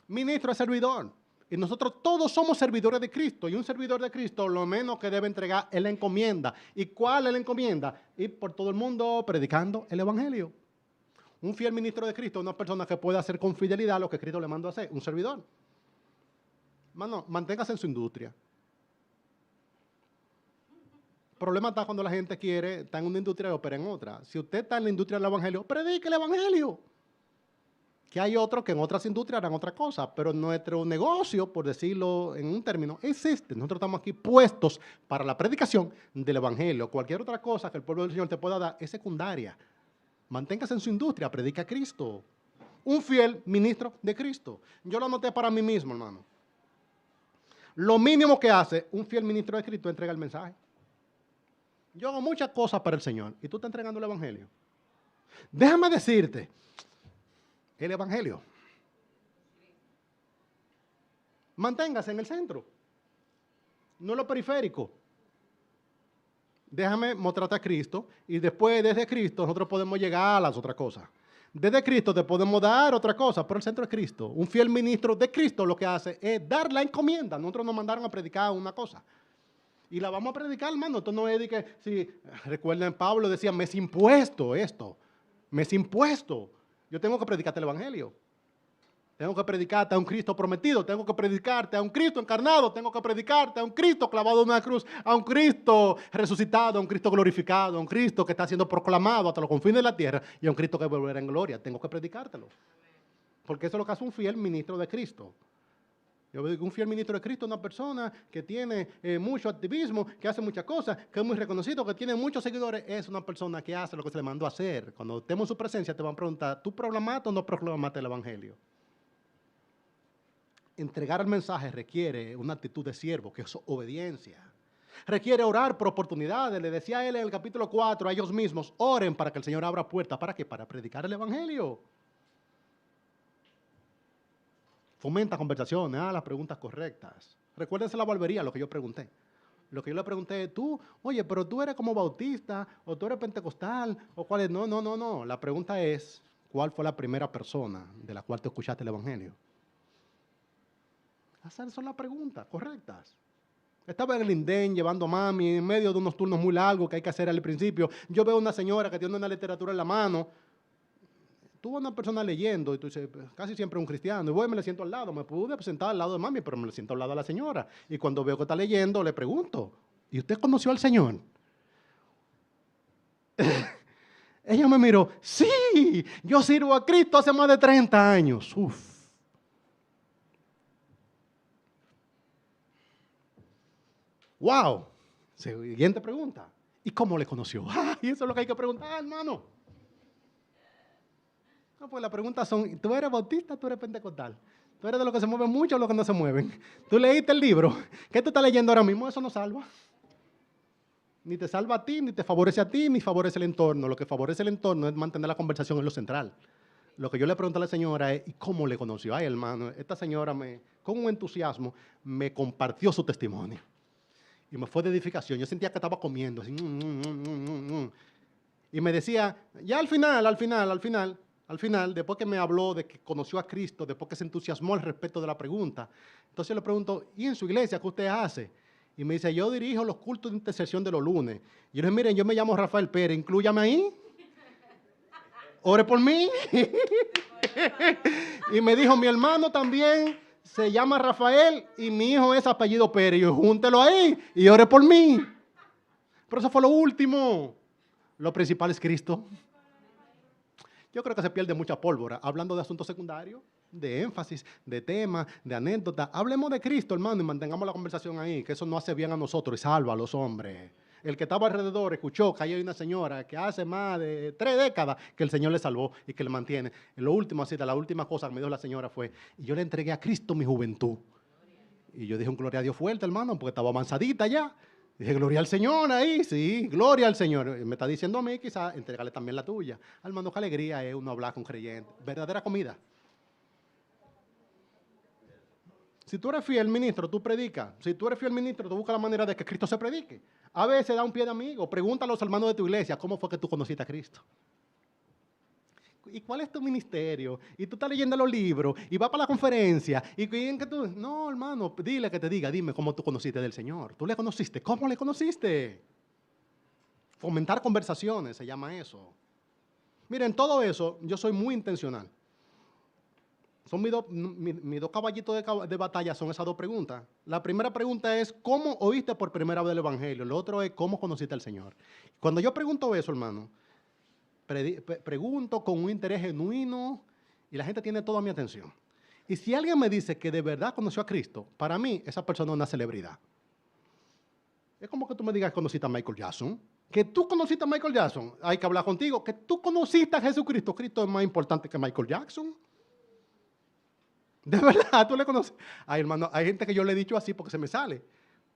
Ministro es servidor. Y nosotros todos somos servidores de Cristo. Y un servidor de Cristo lo menos que debe entregar es la encomienda. ¿Y cuál es la encomienda? Ir por todo el mundo predicando el evangelio. Un fiel ministro de Cristo es una persona que puede hacer con fidelidad lo que Cristo le mandó a hacer. Un servidor. Hermano, manténgase en su industria. El problema está cuando la gente está en una industria y opera en otra. Si usted está en la industria del evangelio, predique el evangelio. Que hay otros que en otras industrias harán otra cosa, pero nuestro negocio, por decirlo en un término, es este. Nosotros estamos aquí puestos para la predicación del evangelio. Cualquier otra cosa que el pueblo del Señor te pueda dar es secundaria. Manténgase en su industria, predica a Cristo. Un fiel ministro de Cristo. Yo lo anoté para mí mismo, hermano. Lo mínimo que hace un fiel ministro de Cristo es entregar el mensaje. Yo hago muchas cosas para el Señor y tú estás entregando el evangelio. Déjame decirte, el evangelio. Manténgase en el centro, no en lo periférico. Déjame mostrarte a Cristo y después desde Cristo nosotros podemos llegar a las otras cosas. Desde Cristo te podemos dar otra cosa, pero el centro es Cristo. Un fiel ministro de Cristo lo que hace es dar la encomienda. Nosotros nos mandaron a predicar una cosa. Y la vamos a predicar, hermano. Esto no es de que, si recuerden, Pablo decía, me es impuesto esto. Me es impuesto. Yo tengo que predicarte el evangelio. Tengo que predicarte a un Cristo prometido. Tengo que predicarte a un Cristo encarnado. Tengo que predicarte a un Cristo clavado en una cruz. A un Cristo resucitado, a un Cristo glorificado. A un Cristo que está siendo proclamado hasta los confines de la tierra. Y a un Cristo que volverá en gloria. Tengo que predicártelo. Porque eso es lo que hace un fiel ministro de Cristo. Yo digo, un fiel ministro de Cristo es una persona que tiene mucho activismo, que hace muchas cosas, que es muy reconocido, que tiene muchos seguidores. Es una persona que hace lo que se le mandó a hacer. Cuando estemos en su presencia te van a preguntar, ¿tú proclamaste o no proclamaste el evangelio? Entregar el mensaje requiere una actitud de siervo, que es obediencia. Requiere orar por oportunidades. Le decía él en el capítulo 4 a ellos mismos, oren para que el Señor abra puertas. ¿Para qué? Para predicar el evangelio. Fomenta conversaciones, las preguntas correctas. Recuérdense la barbería, lo que yo pregunté. Lo que yo le pregunté, tú, oye, pero tú eres como bautista, o tú eres pentecostal, o cuál es. No. La pregunta es, ¿cuál fue la primera persona de la cual te escuchaste el evangelio? Esas son las preguntas correctas. Estaba en el INDEN llevando a mami en medio de unos turnos muy largos que hay que hacer al principio. Yo veo una señora que tiene una literatura en la mano. Tuvo una persona leyendo, y tú dices, casi siempre un cristiano, y voy y me le siento al lado, me pude sentar al lado de mami, pero me le siento al lado de la señora. Y cuando veo que está leyendo, le pregunto, ¿y usted conoció al Señor? Ella me miró, sí, yo sirvo a Cristo hace más de 30 años. Uf. Wow. Siguiente pregunta. ¿Y cómo le conoció? Y eso es lo que hay que preguntar, hermano. No, pues las preguntas son, ¿tú eres bautista o tú eres pentecostal? ¿Tú eres de los que se mueven mucho o los que no se mueven? ¿Tú leíste el libro? ¿Qué tú estás leyendo ahora mismo? Eso no salva. Ni te salva a ti, ni te favorece a ti, ni favorece el entorno. Lo que favorece el entorno es mantener la conversación en lo central. Lo que yo le pregunto a la señora es, ¿y cómo le conoció? Ay, hermano, esta señora con un entusiasmo me compartió su testimonio. Y me fue de edificación. Yo sentía que estaba comiendo. Así, Y me decía, ya al final, después que me habló de que conoció a Cristo, después que se entusiasmó al respecto de la pregunta, entonces le pregunto, ¿y en su iglesia qué usted hace? Y me dice, yo dirijo los cultos de intercesión de los lunes. Y yo le dije, miren, yo me llamo Rafael Pérez, inclúyame ahí. Ore por mí. Y me dijo, mi hermano también se llama Rafael y mi hijo es apellido Pérez. Y yo, júntelo ahí y ore por mí. Pero eso fue lo último. Lo principal es Cristo. Yo creo que se pierde mucha pólvora hablando de asuntos secundarios, de énfasis, de temas, de anécdotas. Hablemos de Cristo, hermano, y mantengamos la conversación ahí, que eso no hace bien a nosotros y salva a los hombres. El que estaba alrededor escuchó que hay una señora que hace más de 3 décadas que el Señor le salvó y que le mantiene. Y lo último, así, la última cosa que me dijo la señora fue, y yo le entregué a Cristo mi juventud. Y yo dije un gloria a Dios fuerte, hermano, porque estaba avanzadita ya. Dije, gloria al Señor ahí, sí, gloria al Señor. Me está diciendo a mí, quizás, entregale también la tuya. Hermano, qué alegría es uno hablar con creyentes. Verdadera comida. Si tú eres fiel ministro, tú predicas. Si tú eres fiel ministro, tú buscas la manera de que Cristo se predique. A veces da un pie de amigo. Pregunta a los hermanos de tu iglesia, ¿cómo fue que tú conociste a Cristo? ¿Y cuál es tu ministerio? Y tú estás leyendo los libros, y vas para la conferencia, y en que tú... No, hermano, dile que te diga, dime cómo tú conociste del Señor. ¿Tú le conociste? ¿Cómo le conociste? Fomentar conversaciones, se llama eso. Miren, todo eso, yo soy muy intencional. Son mis dos caballitos de batalla, son esas dos preguntas. La primera pregunta es, ¿cómo oíste por primera vez el Evangelio? Lo otro es, ¿cómo conociste al Señor? Cuando yo pregunto eso, hermano, pregunto con un interés genuino y la gente tiene toda mi atención. Y si alguien me dice que de verdad conoció a Cristo, para mí esa persona es una celebridad. Es como que tú me digas que conociste a Michael Jackson. Que tú conociste a Michael Jackson, hay que hablar contigo. Que tú conociste a Jesucristo. Cristo es más importante que Michael Jackson. De verdad, tú le conoces. Ay, hermano, hay gente que yo le he dicho así porque se me sale.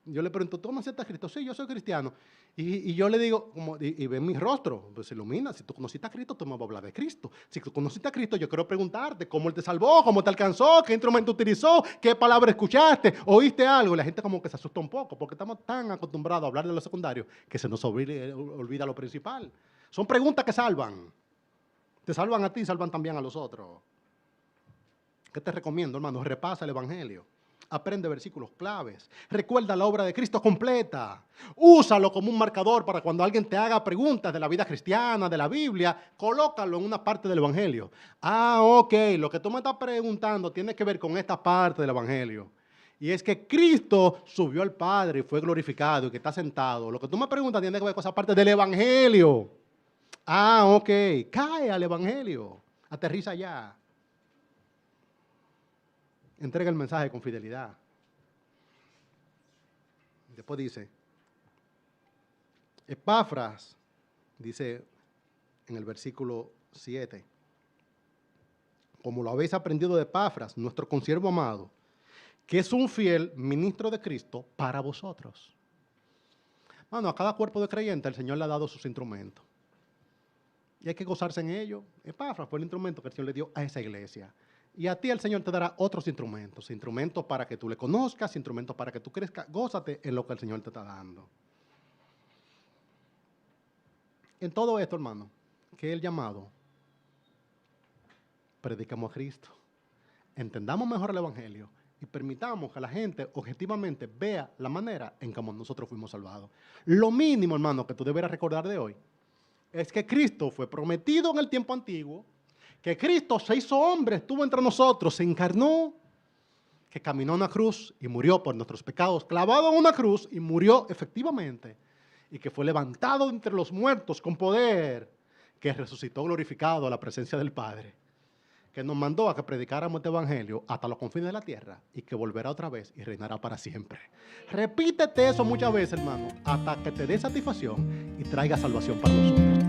Yo le pregunto, ¿tú conociste a Cristo? Sí, yo soy cristiano. Y yo le digo, y ve mi rostro, pues se ilumina. Si tú conociste a Cristo, tú me vas a hablar de Cristo. Si tú conociste a Cristo, yo quiero preguntarte cómo Él te salvó, cómo te alcanzó, qué instrumento utilizó, qué palabra escuchaste, oíste algo. Y la gente como que se asusta un poco porque estamos tan acostumbrados a hablar de lo secundario que se nos olvida lo principal. Son preguntas que salvan. Te salvan a ti, salvan también a los otros. ¿Qué te recomiendo, hermano? Repasa el Evangelio. Aprende versículos claves. Recuerda la obra de Cristo completa. Úsalo como un marcador para cuando alguien te haga preguntas de la vida cristiana, de la Biblia, colócalo en una parte del Evangelio. Ah, ok, lo que tú me estás preguntando tiene que ver con esta parte del Evangelio. Y es que Cristo subió al Padre y fue glorificado y que está sentado. Lo que tú me preguntas tiene que ver con esa parte del Evangelio. Ah, ok, cae al Evangelio. Aterriza allá. Entrega el mensaje con fidelidad. Después dice, Epafras, dice en el versículo 7, como lo habéis aprendido de Epafras, nuestro consiervo amado, que es un fiel ministro de Cristo para vosotros. Bueno, a cada cuerpo de creyente el Señor le ha dado sus instrumentos. Y hay que gozarse en ellos. Epafras fue el instrumento que el Señor le dio a esa iglesia. Y a ti el Señor te dará otros instrumentos. Instrumentos para que tú le conozcas, instrumentos para que tú crezcas. Gózate en lo que el Señor te está dando. En todo esto, hermano, que es el llamado, predicamos a Cristo. Entendamos mejor el Evangelio y permitamos que la gente objetivamente vea la manera en cómo nosotros fuimos salvados. Lo mínimo, hermano, que tú deberás recordar de hoy es que Cristo fue prometido en el tiempo antiguo, que Cristo se hizo hombre, estuvo entre nosotros, se encarnó, que caminó a una cruz y murió por nuestros pecados, clavado en una cruz y murió efectivamente, y que fue levantado entre los muertos con poder, que resucitó glorificado a la presencia del Padre, que nos mandó a que predicáramos este evangelio hasta los confines de la tierra y que volverá otra vez y reinará para siempre. Repítete eso muchas veces, hermano, hasta que te dé satisfacción y traiga salvación para nosotros.